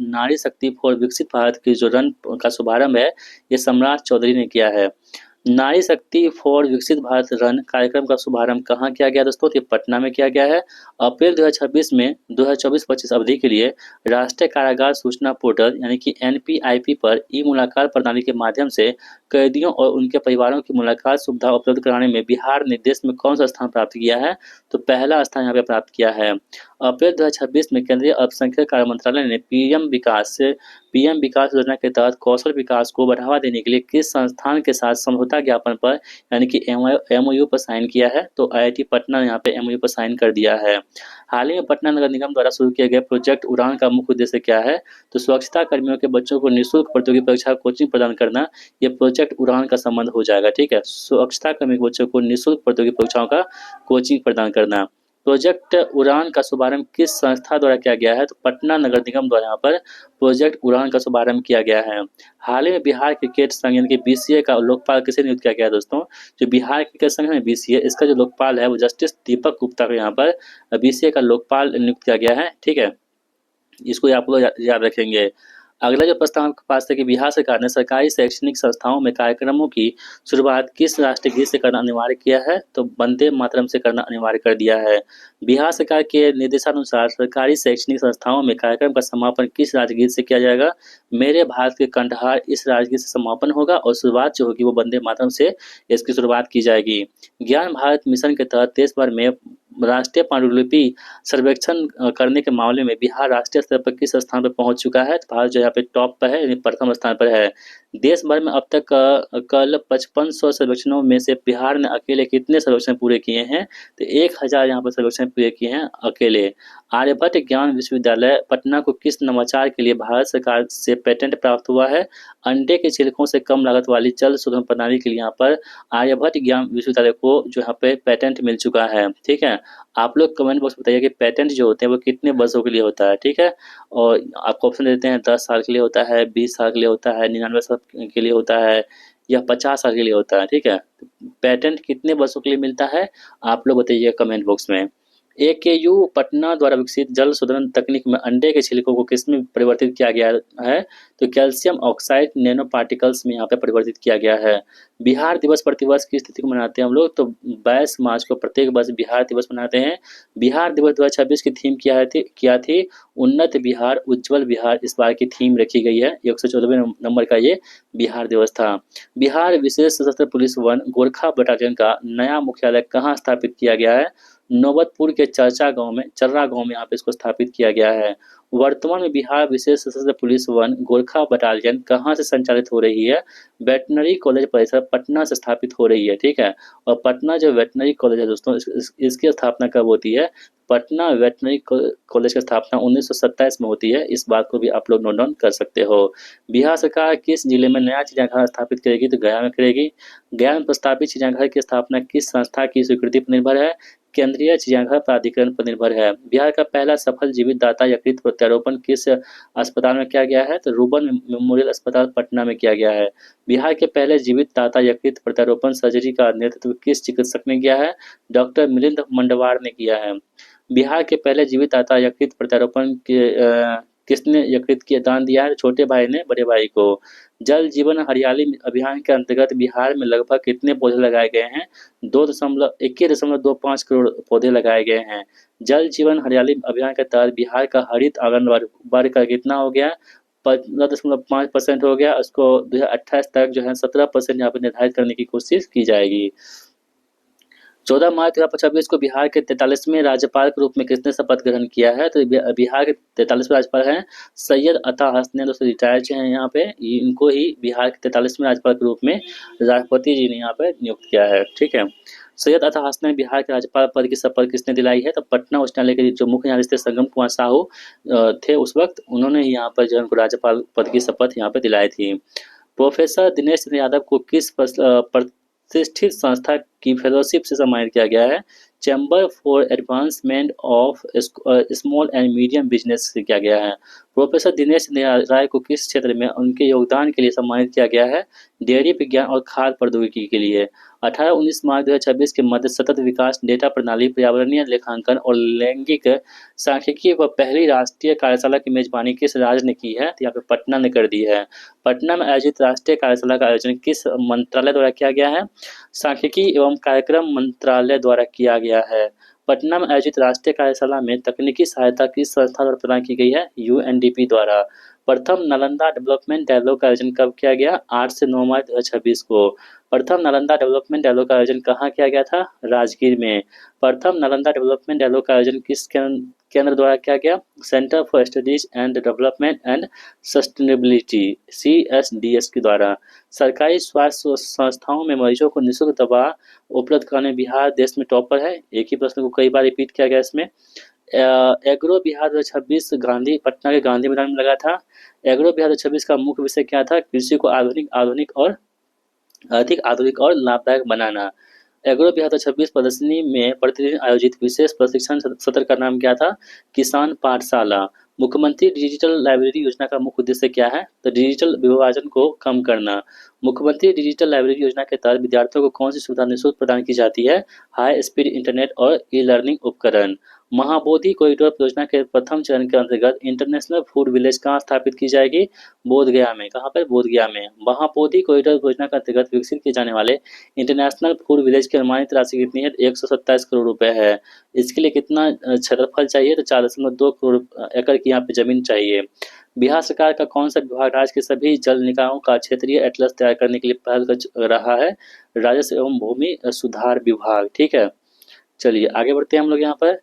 नारी शक्ति फॉर विकसित भारत की जो रन का शुभारंभ है ये सम्राट चौधरी ने किया है। नारी शक्ति फॉर विकसित भारत रन कार्यक्रम का शुभारंभ कहाँ किया गया दोस्तों? ये पटना में किया गया है। अप्रैल 2026 में 2024-25 अवधि के लिए राष्ट्रीय कारागार सूचना पोर्टल यानी कि एनपीआईपी पर ई मुलाकात प्रणाली के माध्यम से कैदियों और उनके परिवारों की मुलाकात सुविधा उपलब्ध कराने में बिहार ने देश में कौन सा स्थान प्राप्त किया है? तो पहला स्थान यहाँ पे प्राप्त किया है। अप्रैल 2026 में केंद्रीय अल्पसंख्यक कार्य मंत्रालय ने पीएम विकास योजना के तहत कौशल विकास को बढ़ावा देने के लिए किस संस्थान के साथ समझौता ज्ञापन पर यानी कि एमओयू पर साइन किया है? तो आईआईटी पटना ने यहाँ पे एमओयू पर साइन कर दिया है। हाल ही में पटना नगर निगम द्वारा शुरू किए गए प्रोजेक्ट उड़ान का मुख्य उद्देश्य क्या है? तो स्वच्छता कर्मियों के बच्चों को निःशुल्क प्रतियोगी परीक्षा कोचिंग प्रदान करना, ये प्रोजेक्ट उड़ान का संबंध हो जाएगा। ठीक है, स्वच्छता कर्मी के बच्चों को निःशुल्क प्रतियोगी परीक्षाओं का कोचिंग प्रदान करना। प्रोजेक्ट उड़ान का शुभारंभ किस संस्था द्वारा किया गया है? तो पटना नगर निगम द्वारा यहाँ पर प्रोजेक्ट उड़ान का शुभारंभ किया गया है। हाल ही में बिहार क्रिकेट संघ यानी कि बीसीए का लोकपाल किसे नियुक्त किया गया है दोस्तों? जो बिहार क्रिकेट संघ है बीसीए, इसका जो लोकपाल है वो जस्टिस दीपक गुप्ता को यहाँ पर बीसीए का लोकपाल नियुक्त किया गया है। ठीक है, इसको आप लोग याद रखेंगे। अगला जो प्रस्ताव आपके पास है कि बिहार सरकार ने सरकारी शैक्षणिक संस्थाओं में कार्यक्रमों की शुरुआत किस राष्ट्रीय गीत से करना अनिवार्य किया है? तो वंदे मातरम से करना अनिवार्य कर दिया है। बिहार सरकार के निर्देशानुसार सरकारी शैक्षणिक संस्थाओं में कार्यक्रम का समापन किस राजगीत से किया जाएगा? मेरे भारत के कंठहार इस राजगीत से समापन होगा और शुरुआत जो होगी वो वंदे मातरम से इसकी शुरुआत की जाएगी। ज्ञान भारत मिशन के तहत देश भर में राष्ट्रीय पांडुलिपि सर्वेक्षण करने के मामले में बिहार राष्ट्रीय स्तर पर किस स्थान पर पहुंच चुका है? तो भारत जो यहाँ पे टॉप पर है यानी प्रथम स्थान पर है। देश भर में अब तक कल 5500 सर्वेक्षणों में से बिहार ने अकेले कितने सर्वेक्षण पूरे किए हैं? तो 1000 यहाँ पर सर्वेक्षण पूरे किए हैं अकेले। आर्यभट्ट ज्ञान विश्वविद्यालय पटना को किस नवाचार के लिए भारत सरकार से पेटेंट प्राप्त हुआ है? अंडे के छिलकों से कम लागत वाली जल शोधन प्रणाली के लिए यहाँ पर आर्यभट्ट ज्ञान विश्वविद्यालय को जो यहाँ पे पेटेंट मिल चुका है। ठीक है, आप लोग कमेंट बॉक्स में बताइए कि पेटेंट जो होते हैं वो कितने वर्षों के लिए होता है। ठीक है, और आपको ऑप्शन देते हैं 10 साल के लिए होता है, 20 साल के लिए होता है, 99 साल के लिए होता है या 50 साल के लिए होता है। ठीक है, पेटेंट कितने वर्षों के लिए मिलता है आप लोग बताइए कमेंट बॉक्स में। एकेयू पटना द्वारा विकसित जल शोधन तकनीक में अंडे के छिलकों को किसमें परिवर्तित किया गया है? तो कैल्शियम ऑक्साइड नैनो पार्टिकल्स में यहाँ पे परिवर्तित किया गया है। बिहार दिवस प्रतिवर्ष किस तिथि को मनाते हैं हम लोग? तो 22 मार्च को प्रत्येक वर्ष बिहार दिवस मनाते हैं। बिहार दिवस 2026 की थीम क्या थी? उन्नत बिहार उज्जवल बिहार इस बार की थीम रखी गई है। 114वें नंबर का ये बिहार दिवस था। बिहार विशेष सशस्त्र पुलिस वन गोरखा बटालियन का नया मुख्यालय कहाँ स्थापित किया गया है? नौबतपुर के चर्रा गांव में यहाँ पे इसको स्थापित किया गया है। वर्तमान में बिहार विशेष सशस्त्र पुलिस वन गोरखा बटालियन कहाँ से संचालित हो रही है? वेटनरी कॉलेज परिसर पटना से स्थापित हो रही है। ठीक है, और पटना जो वेटनरी कॉलेज है दोस्तों इसकी स्थापना कब होती है? पटना वेटनरी कॉलेज की स्थापना 1927 में होती है। इस बात को भी आप लोग नोट डाउन कर सकते हो। बिहार सरकार किस जिले में नया चिड़ियाघर स्थापित करेगी? तो गया में करेगी। गया में प्रस्तावित चिड़ियाघर की स्थापना किस संस्था की स्वीकृति पर निर्भर है? केंद्रीय चिड़ियाघर प्राधिकरण पर निर्भर है। बिहार का पहला सफल जीवित दाता यकृत प्रत्यारोपण किस अस्पताल में किया गया है? तो रूबन मेमोरियल अस्पताल पटना में किया गया है। बिहार के पहले जीवित दाता यकृत प्रत्यारोपण सर्जरी का नेतृत्व किस चिकित्सक ने किया है? डॉक्टर मिलिंद मंडवार ने किया है। बिहार के पहले जीवित दाता यकृत प्रत्यारोपण किसने यकृत के दान दिया है? छोटे भाई ने बड़े भाई को। जल जीवन हरियाली अभियान के अंतर्गत बिहार में लगभग कितने पौधे लगाए गए हैं? 21.25 करोड़ पौधे लगाए गए हैं। जल जीवन हरियाली अभियान के तहत बिहार का हरित आंगन वर्ग का कितना हो गया? 15.5% हो गया। उसको 2028 तक जो है 17% यहाँ पे निर्धारित करने की कोशिश की जाएगी। 14 मार्च 2026 को बिहार के 43वें राज्यपाल के रूप में किसने शपथ ग्रहण किया है? तो बिहार के 43वें राज्यपाल हैं सैयद अता हसनैन, दोस्तों रिटायर्ड जो हैं यहाँ पे, इनको ही बिहार के 43वें राज्यपाल के रूप में राष्ट्रपति जी ने यहाँ पे नियुक्त किया है। ठीक है, सैयद अता हसनैन बिहार के राज्यपाल पद की शपथ किसने दिलाई है? तो पटना उच्च न्यायालय के जो मुख्य न्यायाधीश थे संगम कुमार साहू थे उस वक्त, उन्होंने ही यहाँ पर जो उनको राज्यपाल पद की शपथ यहाँ पे दिलाई थी। प्रोफेसर दिनेश चंद्र यादव को किस प्रतिष्ठित संस्था की फेलोशिप से सम्मानित किया गया है? Chamber for advancement of small and medium business से किया गया है। प्रोफेसर दिनेश राय को किस क्षेत्र में उनके योगदान के लिए सम्मानित किया गया है? डेयरी विज्ञान और खाद्य प्रौद्योगिकी के लिए। 18-19 मार्च 2026 के मध्य सतत विकास, डेटा प्रणाली, पर्यावरणीय लेखांकन और लैंगिक सांख्यिकी व पहली राष्ट्रीय कार्यशाला की मेजबानी किस राज्य ने की है? तो यहाँ पे पटना ने कर दी है। पटना में आयोजित राष्ट्रीय कार्यशाला का आयोजन किस मंत्रालय द्वारा किया गया है? सांख्यिकी एवं कार्यक्रम मंत्रालय द्वारा किया गया है। पटना में आयोजित राष्ट्रीय कार्यशाला में तकनीकी सहायता किस संस्था द्वारा प्रदान की गई है? यूएनडीपी द्वारा। प्रथम नालंदा डेवलपमेंट डायलॉग का आयोजन कब किया गया? 8 से 9 मार्च 2026 को। प्रथम नालंदा डेवलपमेंट डायलॉग का आयोजन कहाँ किया गया था? राजगीर में। प्रथम नालंदा डेवलपमेंट डायलॉग का आयोजन किस केंद्र द्वारा किया गया? Centre for studies and development and sustainability, CSDS के द्वारा। सरकारी स्वास्थ्य संस्थाओं में मरीजों को निःशुल्क दवा उपलब्ध कराने बिहार देश में टॉपर है। एक ही प्रश्न को कई बार रिपीट किया गया इसमें। एग्रो बिहार 2026 गांधी पटना के गांधी मैदान में लगा था। एग्रो बिहार 2026 का मुख्य विषय क्या था? कृषि को अधिक आधुनिक और लाभदायक बनाना। एग्रो बिहार 2026 प्रदर्शनी में प्रतिदिन आयोजित विशेष प्रशिक्षण सत्र का नाम क्या था? किसान पाठशाला। मुख्यमंत्री डिजिटल लाइब्रेरी योजना का मुख्य उद्देश्य क्या है? तो डिजिटल विभाजन को कम करना। मुख्यमंत्री डिजिटल लाइब्रेरी योजना के तहत विद्यार्थियों को कौन सी सुविधा निःशुल्क प्रदान की जाती है? हाई स्पीड इंटरनेट और ई लर्निंग उपकरण। महाबोधि कॉरिडोर परियोजना के प्रथम चरण के अंतर्गत इंटरनेशनल फूड विलेज कहाँ स्थापित की जाएगी? बोधगया में। कहाँ पर? बोधगया में। महाबोधि कॉरिडोर परियोजना के अंतर्गत विकसित किए जाने वाले इंटरनेशनल फूड विलेज की अनुमानित राशि कितनी है? 127 करोड़ रुपए है। इसके लिए कितना क्षेत्रफल चाहिए? तो 4.2 करोड़ एकड़ की यहाँ पे जमीन चाहिए। बिहार सरकार का कौन सा विभाग राज्य के सभी जल निकायों का क्षेत्रीय एटलस तैयार करने के लिए पहल कर रहा है? राजस्व एवं भूमि सुधार विभाग। ठीक है, चलिए आगे बढ़ते हैं हम लोग। यहाँ पर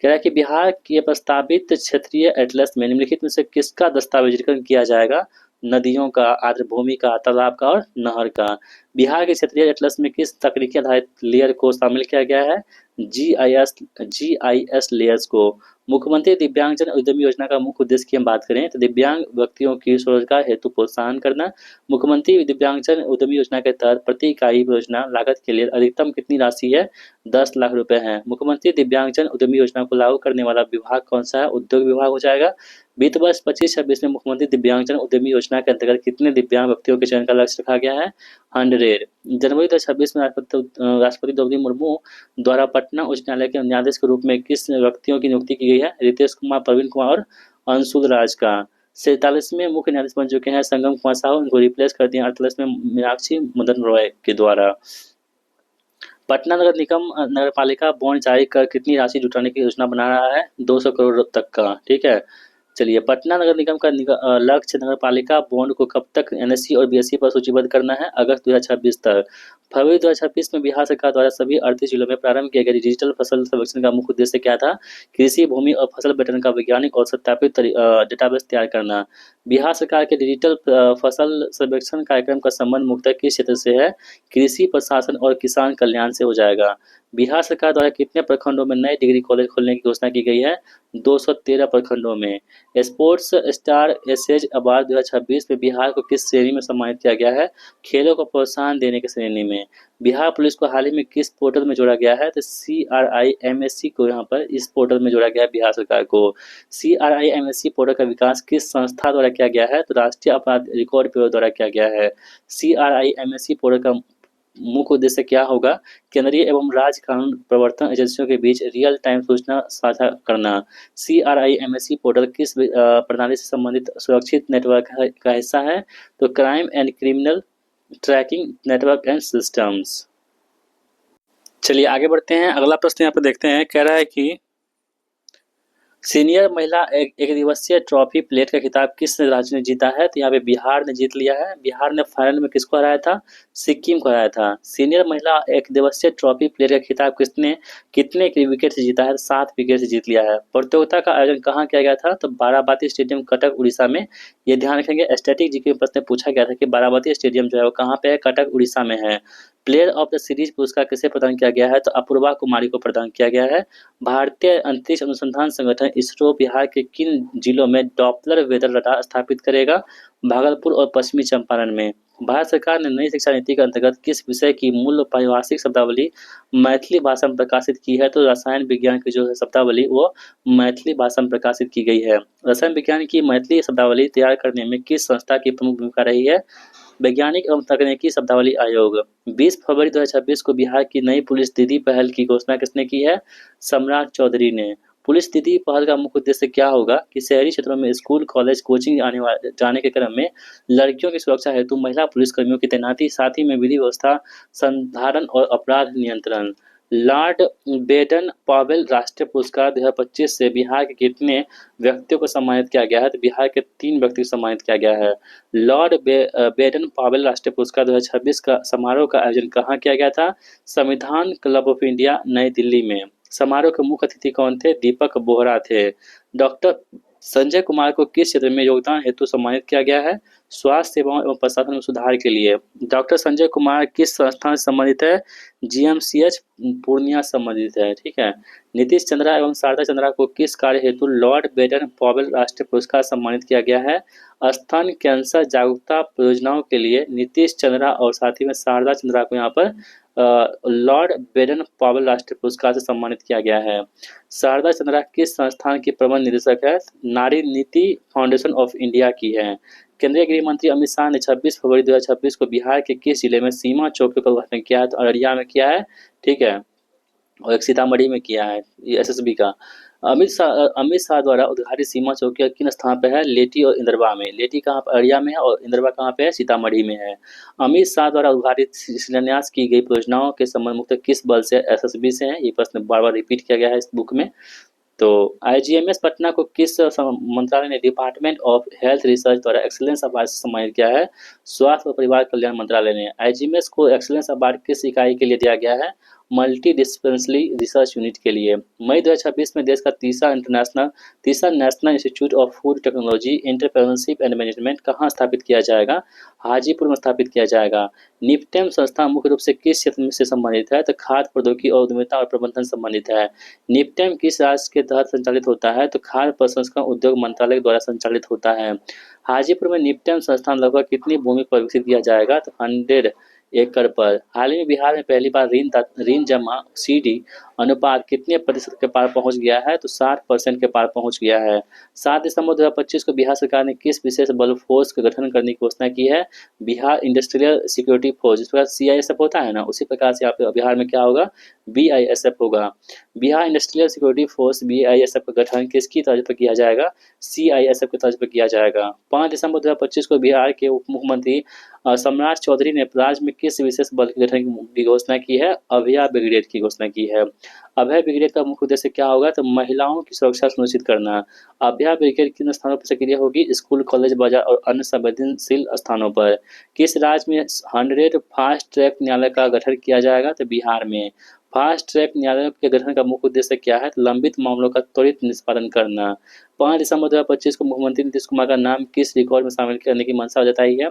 कह रहा है कि बिहार के प्रस्तावित क्षेत्रीय एटलस में निम्नलिखित में से किसका दस्तावेजीकरण किया जाएगा? नदियों का, आर्द्र भूमि का, तालाब का और नहर का। बिहार के क्षेत्रीय एटलस में किस तकनीकी आधारित लेयर को शामिल किया गया है? GIS लेयर्स को। मुख्यमंत्री दिव्यांगजन उद्यमी योजना का मुख्य उद्देश्य की हम बात करें तो दिव्यांग व्यक्तियों की स्वरोजगार हेतु प्रोत्साहन करना। मुख्यमंत्री दिव्यांगजन उद्यमी योजना के तहत प्रति इकाई योजना लागत के लिए अधिकतम कितनी राशि है? 10 लाख रुपए है। मुख्यमंत्री दिव्यांगजन उद्यमी योजना को लागू करने वाला विभाग कौन सा है? उद्योग विभाग हो जाएगा। वित्त वर्ष 25-26 में मुख्यमंत्री दिव्यांगजन उद्यमी योजना के अंतर्गत कितने दिव्यांग व्यक्तियों के चयन का लक्ष्य रखा गया है? 100। जनवरी 2026 में राष्ट्रपति द्रौपदी मुर्मू द्वारा पटना उच्च न्यायालय के न्यायाधीश के रूप में किस व्यक्तियों की नियुक्ति की गई है? रितेश कुमार, प्रवीण कुमार और अंशुल राज का। 47वें मुख्य न्यायाधीश बन चुके हैं संगम कुमार साहू, इनको रिप्लेस कर दिया 48 में मीनाक्षी मदन रॉय के द्वारा। पटना नगर निगम नगर पालिका बॉन्ड जारी कर कितनी राशि जुटाने की योजना बना रहा है? 200 करोड़ तक का। ठीक है, चलिए पटना नगर निगम का लक्ष्य नगर पालिका बॉन्ड को कब तक NSE और BSE पर सूचीबद्ध करना है? अगस्त 2026 तक। फरवरी 2026 में बिहार सरकार द्वारा सभी 38 जिलों में प्रारंभ किए गए डिजिटल फसल सर्वेक्षण का मुख्य उद्देश्य क्या था? कृषि भूमि और फसल पैटर्न का वैज्ञानिक और सत्यापित डेटाबेस तैयार करना। बिहार सरकार के डिजिटल फसल सर्वेक्षण कार्यक्रम का संबंध मुख्यतः किस क्षेत्र से है? कृषि प्रशासन और किसान कल्याण से हो जाएगा। बिहार सरकार द्वारा कितने प्रखंडों में नए डिग्री कॉलेज खोलने की घोषणा की गई है? 213 प्रखंडों में। स्पोर्ट्स स्टार एसेज अवार्ड 2026 में बिहार को किस श्रेणी में सम्मानित किया गया है? खेलों को प्रोत्साहन देने की श्रेणी में। बिहार पुलिस को हाल ही में किस पोर्टल में जोड़ा गया है? तो CRIMSC को यहाँ पर इस पोर्टल में जोड़ा गया है बिहार सरकार को। CRIMSC पोर्टल का विकास किस संस्था द्वारा किया गया है? तो राष्ट्रीय अपराध रिकॉर्ड ब्यूरो द्वारा किया गया है। CRIMSC पोर्टल का मुख्य उद्देश्य क्या होगा? केंद्रीय एवं राज्य कानून प्रवर्तन एजेंसियों के बीच रियल टाइम सूचना साझा करना। CRIMSE पोर्टल किस प्रणाली से संबंधित सुरक्षित नेटवर्क का हिस्सा है? तो crime and criminal tracking network and systems. चलिए आगे बढ़ते हैं। अगला प्रश्न यहाँ पे देखते हैं। कह रहा है कि सीनियर महिला एक दिवसीय ट्रॉफी प्लेट का खिताब किस राज्य ने जीता है? तो यहाँ पे बिहार ने जीत लिया है। बिहार ने फाइनल में किसको हराया था? सिक्किम को हराया था। सीनियर महिला एक दिवसीय ट्रॉफी प्लेट का खिताब किसने कितने विकेट से जीता है? 7 विकेट से जीत लिया है। प्रतियोगिता का आयोजन कहाँ किया गया था? तो बाराबाती स्टेडियम कटक उड़ीसा में। ये ध्यान रखेंगे, स्टैटिक जीके में प्रश्न पूछा गया था कि बाराबाती स्टेडियम जो है वो कहाँ पे है? कटक उड़ीसा में है। प्लेयर ऑफ द सीरीज पुरस्कार किसे प्रदान किया गया है? तो अपूर्वा कुमारी को प्रदान किया गया है। भारतीय अंतरिक्ष अनुसंधान संगठन इसरो बिहार के किन जिलों में डॉपलर वेदर रडार स्थापित करेगा? भागलपुर और पश्चिमी चंपारण में। भारत सरकार ने नई शिक्षा नीति के अंतर्गत किस विषय की मूल पारिभाषिक शब्दावली मैथिली भाषा में प्रकाशित की है? तो रसायन विज्ञान की जो है शब्दावली वो मैथिली भाषा में प्रकाशित की गई है। रसायन विज्ञान की मैथिली शब्दावली तैयार करने में किस संस्था की प्रमुख भूमिका रही है? वैज्ञानिक एवं तकनीकी शब्दावली आयोग। 20 फरवरी 2026 को बिहार की नई पुलिस दीदी पहल की घोषणा किसने की है? सम्राट चौधरी ने। पुलिस दीदी पहल का मुख्य उद्देश्य क्या होगा? कि शहरी क्षेत्रों में स्कूल, कॉलेज, कोचिंग जाने के क्रम में लड़कियों की सुरक्षा हेतु महिला पुलिसकर्मियों की तैनाती, साथ ही में विधि व्यवस्था संधारण और अपराध नियंत्रण। लॉर्ड बेडन पावेल राष्ट्रीय पुरस्कार 2025 से बिहार के कितने व्यक्तियों को सम्मानित किया गया है? तो बिहार के 3 व्यक्ति को सम्मानित किया गया है। लॉर्ड बेडन पावेल राष्ट्रीय पुरस्कार 2026 का समारोह का आयोजन कहाँ किया गया था? संविधान क्लब ऑफ इंडिया, नई दिल्ली में। समारोह के मुख्य अतिथि कौन थे? दीपक बोहरा थे। डॉक्टर संजय कुमार को किस क्षेत्र में योगदान हेतु सम्मानित किया गया है? स्वास्थ्य सेवाओं एवं प्रशासन में सुधार के लिए। डॉक्टर संजय कुमार किस संस्थान से संबंधित है? GMCH पूर्णिया से संबंधित है। ठीक है। नीतीश चंद्रा एवं शारदा चंद्रा को किस कार्य हेतु लॉर्ड बेडन पावेल राष्ट्रीय पुरस्कार सम्मानित किया गया है? स्तन कैंसर जागरूकता परियोजनाओं के लिए नीतीश चंद्रा और साथ ही में शारदा चंद्रा को यहाँ पर लॉर्ड बेडन पावेल राष्ट्रीय पुरस्कार से सम्मानित किया गया है। शारदा चंद्रा किस संस्थान की प्रबंध निदेशक है? नारी नीति फाउंडेशन ऑफ इंडिया की है। केंद्रीय गृह मंत्री अमित शाह ने 26 फरवरी 2026 को बिहार के किस जिले में सीमा चौकियों का उद्घाटन किया है? तो अररिया में किया है। ठीक है। और एक सीतामढ़ी में किया है, ये SSB का। अमित शाह द्वारा उद्घाटित सीमा चौकी किन स्थान पर है? लेटी और इंदरवा में। लेटी कहाँ पर? अररिया में है और इंदरवा कहाँ पे है? सीतामढ़ी में है। अमित शाह द्वारा उद्घाटित शिलान्यास की गई परियोजनाओं के संबंध मुक्त किस बल से? SSB से है। ये प्रश्न बार बार रिपीट किया गया है इस बुक में। तो IGMS पटना को किस मंत्रालय ने डिपार्टमेंट ऑफ हेल्थ रिसर्च द्वारा एक्सीलेंस अवार्ड से सम्मानित किया है? स्वास्थ्य और परिवार कल्याण मंत्रालय ने। IGMS को एक्सीलेंस अवार्ड किस इकाई के लिए दिया गया है? मल्टी डिस्पेंसरी रिसर्च यूनिट के लिए। मई 2026 में देश का तीसरा national institute of food technology entrepreneurship and management कहाँ स्थापित किया जाएगा? हाजीपुर में स्थापित किया जाएगा। निफ्टेम संस्था मुख्य रूप से किस क्षेत्र से संबंधित है? तो खाद्य प्रौद्योगिकी और उद्यमिता और प्रबंधन संबंधित है। निफ्टेम किस राज्य के तहत संचालित होता है? तो खाद्य प्रसंस्करण उद्योग मंत्रालय द्वारा संचालित होता है। हाजीपुर में निफ्टेम संस्थान लगभग कितनी भूमि पर विकसित किया जाएगा? तो 100 एकड़ पर। हाल ही में बिहार में पहली बार ऋण जमा CD अनुपात कितने प्रतिशत के पार पहुंच गया है? तो 60% के पार पहुंच गया है। 7 दिसंबर 2025 को बिहार सरकार ने किस विशेष बल फोर्स का गठन करने की घोषणा की है? बिहार इंडस्ट्रियल सिक्योरिटी फोर्स, जिस प्रकार CISF होता है ना, उसी प्रकार से यहाँ पे बिहार में क्या होगा? BISF होगा। Bihar industrial security force BISF का गठन किसकी तर्ज पर किया जाएगा? CISF की तर्ज पर किया जाएगा। 5 दिसंबर 2025 को बिहार के उप मुख्यमंत्री सम्राट चौधरी ने राज्य में किस विशेष बल के गठन की घोषणा की है? अभया ब्रिगेड की घोषणा की है। अभय ब्रिगेड का मुख्य उद्देश्य क्या होगा? तो महिलाओं की सुरक्षा सुनिश्चित करना। अभया ब्रिगेड किन स्थानों पर सक्रिय होगी? स्कूल, कॉलेज, बाजार और अन्य संवेदनशील स्थानों पर। किस राज्य में 100 फास्ट ट्रैक न्यायालय का गठन किया जाएगा? तो बिहार में। फास्ट ट्रैक न्यायालय के गठन का मुख्य उद्देश्य क्या है? तो लंबित मामलों का त्वरित निष्पादन करना। 5 दिसंबर 2025 को मुख्यमंत्री नीतीश कुमार का नाम किस रिकॉर्ड में शामिल करने की मंशा जताई है?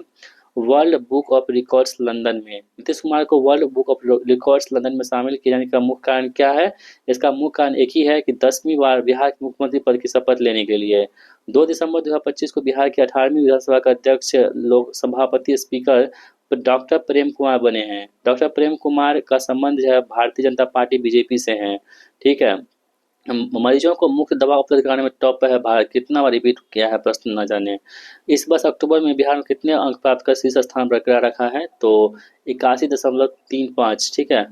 World book of records London में। नीतीश कुमार को world book of records London में शामिल किए जाने का मुख्य कारण क्या है? इसका मुख्य कारण एक ही है कि 10वीं बार बिहार के मुख्यमंत्री पद की शपथ लेने के लिए। 2 दिसंबर 2025 को बिहार की 18वीं विधानसभा का अध्यक्ष लोक सभापति स्पीकर डॉक्टर प्रेम कुमार बने हैं। डॉक्टर प्रेम कुमार का संबंध जो है भारतीय जनता पार्टी BJP से है। ठीक है। मरीजों को मुफ्त दवा उपलब्ध कराने में टॉप पे है भारत। कितना बार रिपीट किया है प्रश्न न जाने। इस वर्ष अक्टूबर में बिहार में कितने अंक प्राप्त कर शीर्ष स्थान बरकरार रखा है? तो 81.35। ठीक है।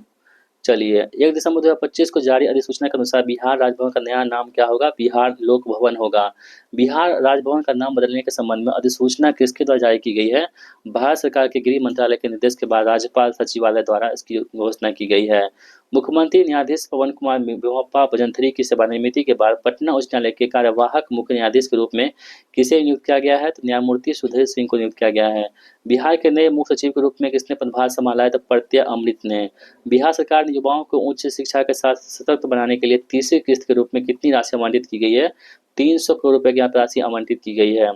चलिए, 1 दिसंबर 2025 को जारी अधिसूचना के अनुसार बिहार राजभवन का नया नाम क्या होगा? बिहार लोक भवन होगा। बिहार राजभवन का नाम बदलने के संबंध में अधिसूचना किसके द्वारा जारी की गई है? भारत सरकार के गृह मंत्रालय के निर्देश के बाद राज्यपाल सचिवालय द्वारा इसकी घोषणा की गई है। मुख्यमंत्री न्यायाधीश पवन कुमार मोहप्पा भजंत्री की सेवानिवृत्ति के बाद पटना उच्च न्यायालय के कार्यवाहक मुख्य न्यायाधीश के रूप में किसे नियुक्त किया गया है? तो न्यायमूर्ति सुधीर सिंह को नियुक्त किया गया है। बिहार के नए मुख्य सचिव के रूप में किसने पदभार संभाला है? तो प्रत्यय अमृत ने। बिहार सरकार ने युवाओं को उच्च शिक्षा के साथ सशक्त बनाने के लिए तीसरी किस्त के रूप में कितनी राशि आवंटित की गई है? 300 करोड़ रुपए की यहाँ पे राशि आवंटित की गई है।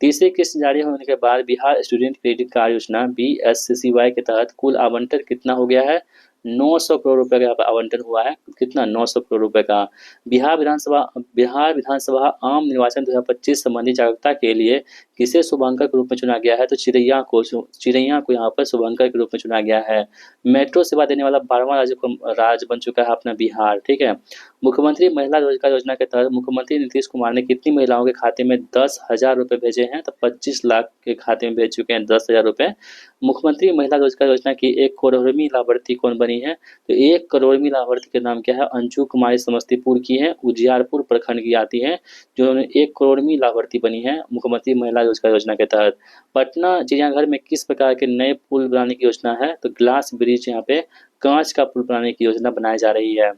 तीसरी किस्त जारी होने के बाद बिहार स्टूडेंट क्रेडिट कार्ड योजना BSCCY के तहत कुल आवंटन कितना हो गया है? 900 करोड़ रुपए का यहाँ पे आवंटन हुआ है। कितना? 900 करोड़ रुपए का। बिहार विधानसभा आम निर्वाचन 2025 संबंधी जागरूकता के लिए किसे शुभांकर के रूप में चुना गया है? तो चिरैया को यहाँ पर शुभांकर के रूप में चुना गया है। मेट्रो सेवा देने वाला 12वां राज्य बन चुका है अपना बिहार। ठीक है। मुख्यमंत्री महिला रोजगार योजना के तहत मुख्यमंत्री नीतीश कुमार ने कितनी महिलाओं के खाते में 10,000 रुपए भेजे हैं? तो 25 लाख के खाते में भेज चुके हैं 10,000 रुपए। मुख्यमंत्री महिला रोजगार योजना की 1 करोड़वीं लाभार्थी कौन बनी है? तो 1 करोड़वीं लाभार्थी के नाम क्या है? अंशु कुमारी समस्तीपुर की है, उजियारपुर प्रखंड की आती है, जो 1 करोड़वीं लाभार्थी बनी है मुख्यमंत्री महिला रोजगार योजना के तहत। पटना चिड़ियाघर में किस प्रकार के नए पुल बनाने की योजना है? तो ग्लास ब्रिज, यहाँ पे कांच का पुल बनाने की योजना बनाई जा रही है।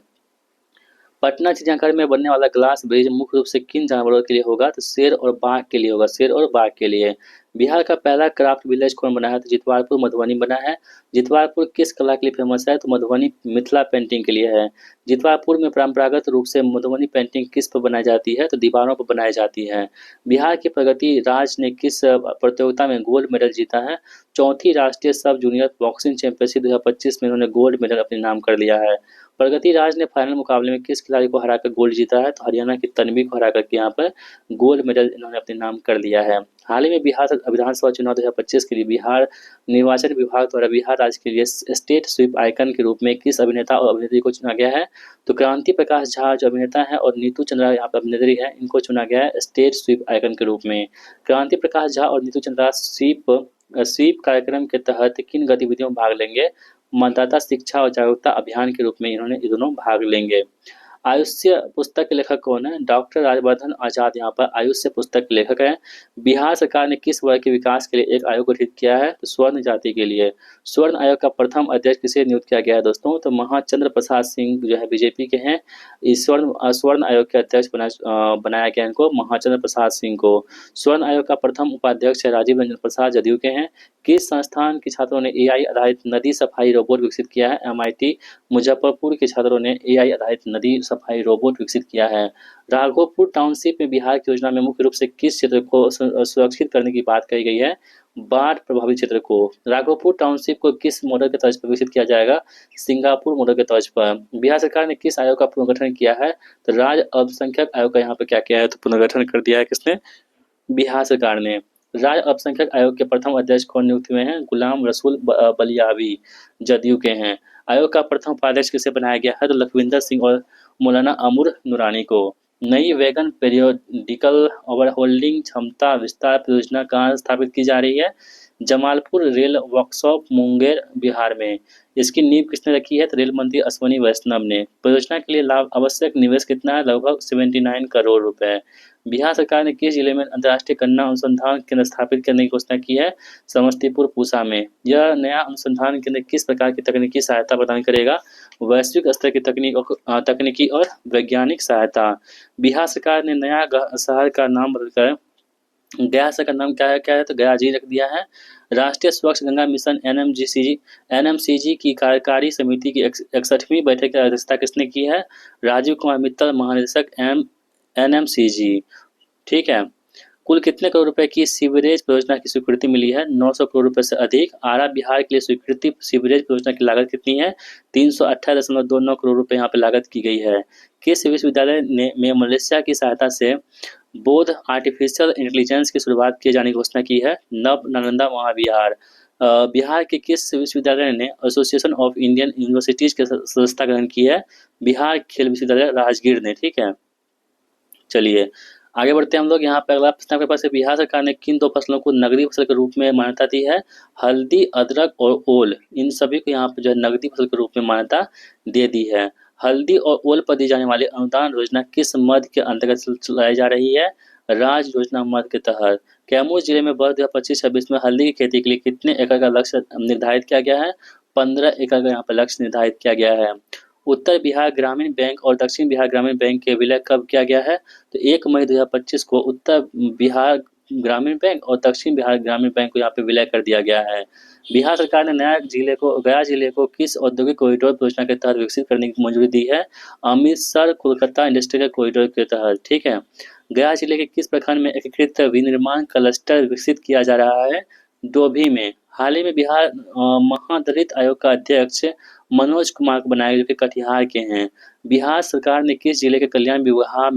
पटना चिड़ियाघर में बनने वाला ग्लास ब्रिज मुख्य रूप से किन जानवरों के लिए होगा? तो शेर और बाघ के लिए होगा। शेर और बाघ के लिए। बिहार का पहला क्राफ्ट विलेज कौन बना है? तो जितवारपुर मधुबनी बना है। जितवारपुर किस कला के लिए फेमस है? तो मधुबनी मिथिला पेंटिंग के लिए है। जितवारपुर में परंपरागत रूप से मधुबनी पेंटिंग किस पर बनाई जाती है? तो दीवारों पर बनाई जाती है। बिहार की प्रगति राज ने किस प्रतियोगिता में गोल्ड मेडल जीता है? चौथी राष्ट्रीय सब जूनियर बॉक्सिंग चैंपियनशिप 2025 में उन्होंने गोल्ड मेडल अपने नाम कर लिया है। प्रगति राज ने फाइनल मुकाबले में किस खिलाड़ी को हराकर गोल्ड जीता है? तो हरियाणा की तन्वी को हराकर के यहाँ पर गोल्ड मेडल इन्होंने अपने नाम कर लिया है। हाल ही में बिहार विधानसभा चुनाव 2025 के लिए बिहार निर्वाचन विभाग द्वारा बिहार राज्य के लिए स्टेट स्वीप आइकन के रूप में किस अभिनेता और अभिनेत्री को चुना गया है? तो क्रांति प्रकाश झा जो अभिनेता है और नीतू चंद्रा यहाँ पर अभिनेत्री है, इनको चुना गया है स्टेट स्वीप आइकन के रूप में। क्रांति प्रकाश झा और नीतू चंद्रा स्वीप कार्यक्रम के तहत किन गतिविधियों में भाग लेंगे? मतदाता शिक्षा और जागरूकता अभियान के रूप में इन्होंने ये दोनों भाग लेंगे। आयुष्य पुस्तक के लेखक कौन है? डॉक्टर राजवर्धन आजाद यहाँ पर आयुष्य पुस्तक के लेखक हैं। बिहार सरकार ने किस वर्ग के विकास के लिए एक आयोग गठित किया है? तो स्वर्ण जाति के लिए। स्वर्ण आयोग का प्रथम अध्यक्ष किसे नियुक्त किया गया है दोस्तों? तो महाचंद्र प्रसाद सिंह जो है बीजेपी के हैं। इस स्वर्ण आयोग के अध्यक्ष बनाया गया इनको, महाचंद्र प्रसाद सिंह को। स्वर्ण आयोग का प्रथम उपाध्यक्ष है राजीव रंजन प्रसाद, जदयू के हैं। किस संस्थान के छात्रों ने AI आधारित नदी सफाई रोबोट विकसित किया है? MIT मुजफ्फरपुर के छात्रों ने AI आधारित नदी सफाई रोबोट विकसित किया है। राघोपुर टाउनशिप में बिहार की योजना में मुख्य रूप से किस क्षेत्र को सुरक्षित करने की बात कही गई है? बाढ़ प्रभावित क्षेत्र को। राघोपुर टाउनशिप को किस मॉडल के तर्ज पर विकसित किया जाएगा? सिंगापुर मॉडल के तर्ज पर। बिहार सरकार ने किस आयोग का पुनर्गठन किया है? तो राज्य अल्पसंख्यक आयोग का यहाँ पर क्या किया है? तो पुनर्गठन कर दिया है किसने? बिहार सरकार ने। राज्य अल्पसंख्यक आयोग के प्रथम अध्यक्ष कौन नियुक्त हुए हैं? गुलाम रसूल बलियावी, जदयू के हैं। आयोग का प्रथम उपाध्यक्ष किसे बनाया गया है? तो लखविंदर सिंह और मौलाना अमूर नूरानी को। नई वैगन पीरियोडिकल ओवरहोल्डिंग क्षमता विस्तार परियोजना कहाँ स्थापित की जा रही है? जमालपुर रेल वर्कशॉप मुंगेर बिहार में। इसकी नींव किसने रखी है? तो रेल मंत्री अश्वनी वैष्णव ने। परियोजना के लिए लाभ आवश्यक निवेश कितना है? लगभग 79 करोड़ रुपए। बिहार सरकार ने किस जिले में अंतर्राष्ट्रीय गन्ना अनुसंधान केंद्र स्थापित करने की घोषणा की है? समस्तीपुर पूसा में। यह नया अनुसंधान केंद्र किस प्रकार की तकनीकी सहायता प्रदान करेगा? वैश्विक स्तर की तकनीकी और वैज्ञानिक सहायता। बिहार सरकार ने नया शहर का नाम बदलकर गया शहर का नाम क्या है? तो गया जी रख दिया है। राष्ट्रीय स्वच्छ गंगा मिशन NMCG की कार्यकारी समिति की 61वीं बैठक की अध्यक्षता किसने की है? राजीव कुमार मित्तल, महानिदेशक NMCG। ठीक है। कुल कितने करोड़ रुपए की सीवरेज परियोजना की स्वीकृति मिली है? 900 करोड़ रुपए से अधिक। आरा बिहार के लिए स्वीकृति सीवरेज परियोजना की लागत कितनी है? 328.29 करोड़ रुपए यहाँ पे लागत की गई है। किस विश्वविद्यालय ने में मलेशिया की सहायता से बोध आर्टिफिशियल इंटेलिजेंस की शुरुआत किए जाने की घोषणा की है? नव नालंदा महाविहार। बिहार के किस विश्वविद्यालय ने एसोसिएशन ऑफ इंडियन यूनिवर्सिटीज की सदस्यता ग्रहण की है? बिहार खेल विश्वविद्यालय राजगीर ने। ठीक है, चलिए आगे बढ़ते हैं हम लोग। यहाँ पे अगला प्रश्न आपके पास है, बिहार सरकार ने किन दो फसलों को नगदी फसल के रूप में मान्यता दी है? हल्दी, अदरक और ओल, इन सभी को यहाँ पे जो है नगदी फसल के रूप में मान्यता दे दी है। हल्दी और ओल पर दी जाने वाली अनुदान योजना किस मद के अंतर्गत चलाई जा रही है? राज योजना मद के तहत। कैमूर जिले में वर्ष 2025-26 में हल्दी की खेती के लिए कितने एकड़ का लक्ष्य निर्धारित किया गया है? 15 एकड़ का यहाँ पर लक्ष्य निर्धारित किया गया है। उत्तर बिहार ग्रामीण बैंक और दक्षिण बिहार ग्रामीण बैंक के विलय कब किया गया है? तो 1 मई 2025 को उत्तर बिहार ग्रामीण बैंक और दक्षिण बिहार ग्रामीण बैंक को यहाँ पे विलय कर दिया गया है। बिहार सरकार ने गया जिले को किस औद्योगिक कॉरिडोर योजना के तहत विकसित करने की मंजूरी दी है? अमृतसर कोलकाता इंडस्ट्रियल कॉरिडोर के तहत। ठीक है, गया जिले के किस प्रखंड में एकीकृत विनिर्माण क्लस्टर विकसित किया जा रहा है? डोभी में। हाल ही में बिहार महादलित आयोग का अध्यक्ष मनोज कुमार को बनाए, जो कि कटिहार के हैं। बिहार सरकार ने किस जिले के कल्याण बिगहा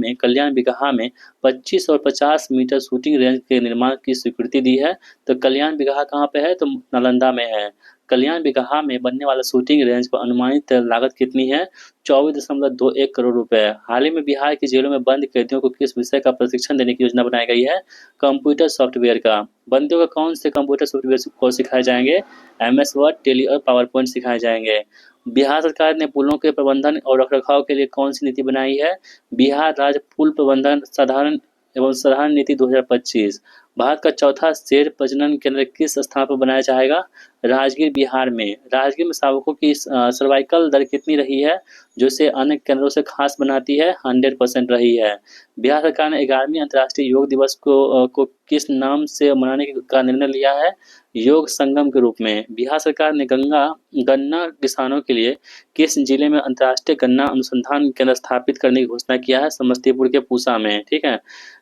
में 25 और 50 मीटर शूटिंग रेंज के निर्माण की स्वीकृति दी है? तो कल्याण बिगहा कहाँ पे है? तो नालंदा में है। कल्याण बिगहा में बनने वाला शूटिंग रेंज पर अनुमानित लागत कितनी है? 24.21 करोड़ रुपए। हाल ही में बिहार की जेलों में बंद कैदियों को किस विषय का प्रशिक्षण देने की योजना बनाई गई है? कंप्यूटर सॉफ्टवेयर का। बंदियों को कौन से कंप्यूटर सॉफ्टवेयर को सिखाए जाएंगे? MS वर्ड, टेली और पावर पॉइंट सिखाए जाएंगे। बिहार सरकार ने पुलों के प्रबंधन और रखरखाव के लिए कौन सी नीति बनाई है? बिहार राज्य पुल प्रबंधन साधारण एवं सराहन नीति 2025। भारत का चौथा शेर प्रजनन केंद्र किस स्थान पर बनाया जाएगा? राजगीर बिहार में। राजगीर में शावकों की सर्वाइकल दर कितनी रही है, जो इसे अन्य केंद्रों से खास बनाती है? 100% रही है। बिहार सरकार ने 11वीं अंतर्राष्ट्रीय योग दिवस को किस नाम से मनाने का निर्णय लिया है? योग संगम के रूप में। बिहार सरकार ने गन्ना किसानों के लिए किस जिले में अंतर्राष्ट्रीय गन्ना अनुसंधान केंद्र स्थापित करने की घोषणा किया है? समस्तीपुर के पूसा में। ठीक है,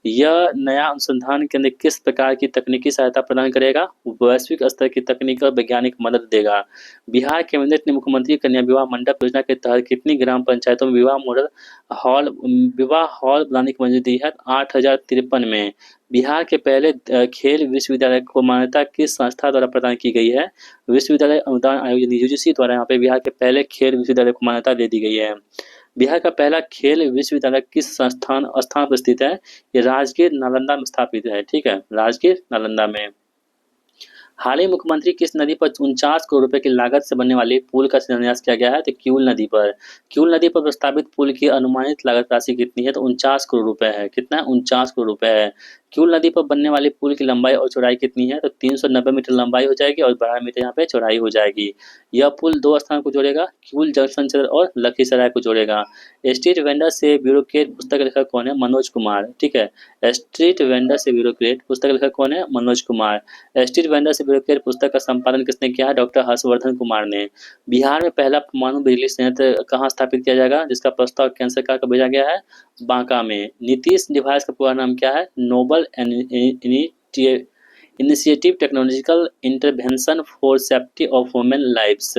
यह नया अनुसंधान केंद्र किस प्रकार की तकनीकी सहायता प्रदान करेगा? वैश्विक स्तर की तकनीक और वैज्ञानिक मदद देगा। बिहार कैबिनेट ने मुख्यमंत्री कन्या विवाह मंडप योजना के तहत कितनी ग्राम पंचायतों में विवाह हॉल बनाने की मंजूरी दी है? 8053 में। बिहार के पहले खेल विश्वविद्यालय को मान्यता किस संस्था द्वारा प्रदान की गई है? विश्वविद्यालय अनुदान आयोग यानी UGC द्वारा यहाँ पे बिहार के पहले खेल विश्वविद्यालय को मान्यता दे दी गई है। बिहार का पहला खेल विश्वविद्यालय किस स्थान पर स्थित है? ये राजगीर नालंदा में स्थापित है। ठीक है, राजगीर नालंदा में। हाल ही मुख्यमंत्री किस नदी पर 49 करोड़ रुपए की लागत से बनने वाली पुल का शिलान्यास किया गया है? तो किऊल नदी पर। किऊल नदी पर प्रस्तावित पुल की अनुमानित लागत राशि कितनी है? तो 49 करोड़ रुपए है। कितना है? 49 करोड़ रुपए है। किऊल नदी पर बनने वाली पुल की लंबाई और चौड़ाई कितनी है? तो 390 मीटर लंबाई हो जाएगी और 12 मीटर यहाँ पे चौड़ाई हो जाएगी। यह पुल दो स्थानों को जोड़ेगा, किऊल जंक्शन क्षेत्र और लखीसराय को जोड़ेगा। स्ट्रीट वेंडर से ब्यूरोक्रेट पुस्तक का लेखक कौन है? मनोज कुमार। ठीक है, स्ट्रीट वेंडर से ब्यूरोक्रेट पुस्तक का लेखक कौन है? मनोज कुमार। स्ट्रीट वेंडर से ब्यूरोक्रेट पुस्तक का संपादन किसने किया है? डॉक्टर हर्षवर्धन कुमार ने। बिहार में पहला परमाणु बिजली संयंत्र कहाँ स्थापित किया जाएगा, जिसका प्रस्ताव केंद्र सरकार को भेजा गया है? बांका में। नीतीश डिवाइस का पूरा नाम क्या है? Noble initiative technological intervention for safety of women lives.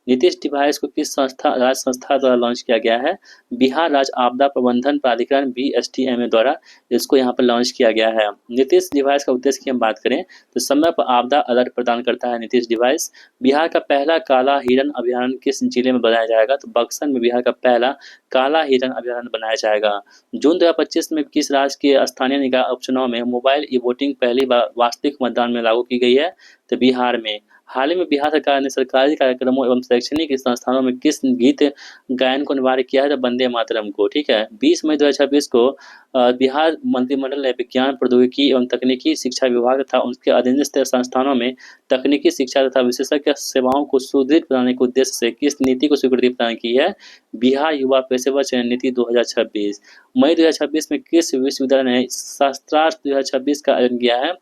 Nitish device को किस राज्य संस्था द्वारा लॉन्च किया गया है? बिहार राज्य आपदा प्रबंधन प्राधिकरण BSTMA द्वारा इसको यहाँ पर लॉन्च किया गया है। नीतीश डिवाइस का उद्देश्य की हम बात करें तो समय पर आपदा अलर्ट प्रदान करता है नीतीश डिवाइस। बिहार का पहला काला हिरन अभियान किस जिले में बनाया जाएगा? तो बक्सर में बिहार का पहला काला हिरन अभियान बनाया जाएगा। जून 2025 में किस राज्य के स्थानीय निकाय उपचुनाव में मोबाइल ई-वोटिंग पहली बार वास्तविक मतदान में लागू की गई है? तो बिहार में। हाल ही में बिहार सरकार ने सरकारी कार्यक्रमों एवं शैक्षणिक संस्थानों में किस गीत गायन को अनिवार्य किया है? तो वंदे मातरम को। ठीक है, 20 मई 2026 को बिहार मंत्रिमंडल ने विज्ञान प्रौद्योगिकी एवं तकनीकी शिक्षा विभाग तथा उसके अधीनस्थ संस्थानों में तकनीकी शिक्षा तथा विशेषज्ञ सेवाओं को सुदृढ़ बनाने के उद्देश्य से किस नीति को स्वीकृति प्रदान की है? बिहार युवा पेशेवर चयन नीति 2026। मई 2026 में किस विश्वविद्यालय ने शास्त्रार्थ 2026 का आयोजन किया है?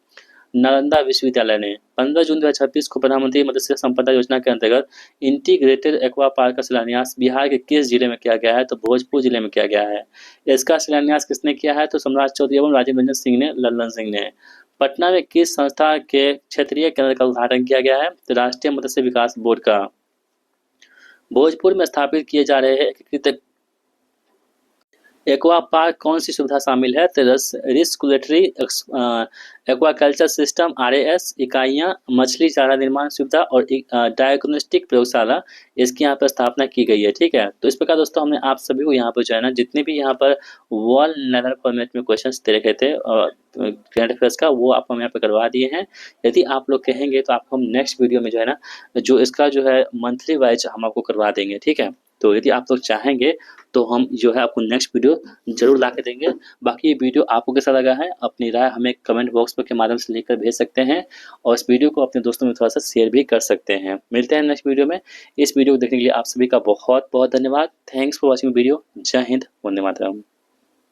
नालंदा विश्वविद्यालय ने। 15 जून 2026 को प्रधानमंत्री मत्स्य संपदा योजना के अंतर्गत इंटीग्रेटेड एक्वा पार्क का शिलान्यास बिहार के किस जिले में किया गया है? तो भोजपुर जिले में किया गया है। इसका शिलान्यास किसने किया है? तो सम्राट चौधरी एवं राजीव रंजन सिंह ने, लल्लन सिंह ने। पटना में किस संस्था के क्षेत्रीय केंद्र का उद्घाटन किया गया है? तो राष्ट्रीय मत्स्य विकास बोर्ड का। भोजपुर में स्थापित किए जा रहे एकीकृत एक्वा पार्क कौन सी सुविधा शामिल है? तो रिस्कुलेटरी एक्वाकल्चर सिस्टम RAS इकाइयाँ, मछली चारा निर्माण सुविधा और डायग्नोस्टिक प्रयोगशाला, इसकी यहाँ पर स्थापना की गई है। ठीक है, तो इस प्रकार दोस्तों हमने आप सभी को यहाँ पर जो है ना, जितने भी यहाँ पर वॉल नैदर फॉर्मेट में क्वेश्चंस दे रखे थे करंट अफेयर्स का, वो आपको हम यहाँ पे करवा दिए हैं। यदि आप लोग कहेंगे तो आपको हम नेक्स्ट वीडियो में जो है ना, जो इसका जो है मंथली वाइज हम आपको करवा देंगे। ठीक है, तो यदि आप लोग चाहेंगे तो हम जो है आपको नेक्स्ट वीडियो ज़रूर ला के देंगे। बाकी ये वीडियो आपको कैसा लगा है, अपनी राय हमें कमेंट बॉक्स पर के माध्यम से लिखकर भेज सकते हैं और इस वीडियो को अपने दोस्तों में थोड़ा-सा शेयर भी कर सकते हैं। मिलते हैं नेक्स्ट वीडियो में। इस वीडियो को देखने के लिए आप सभी का बहुत-बहुत धन्यवाद। Thanks for watching video. जय हिंद, वंदे मातरम।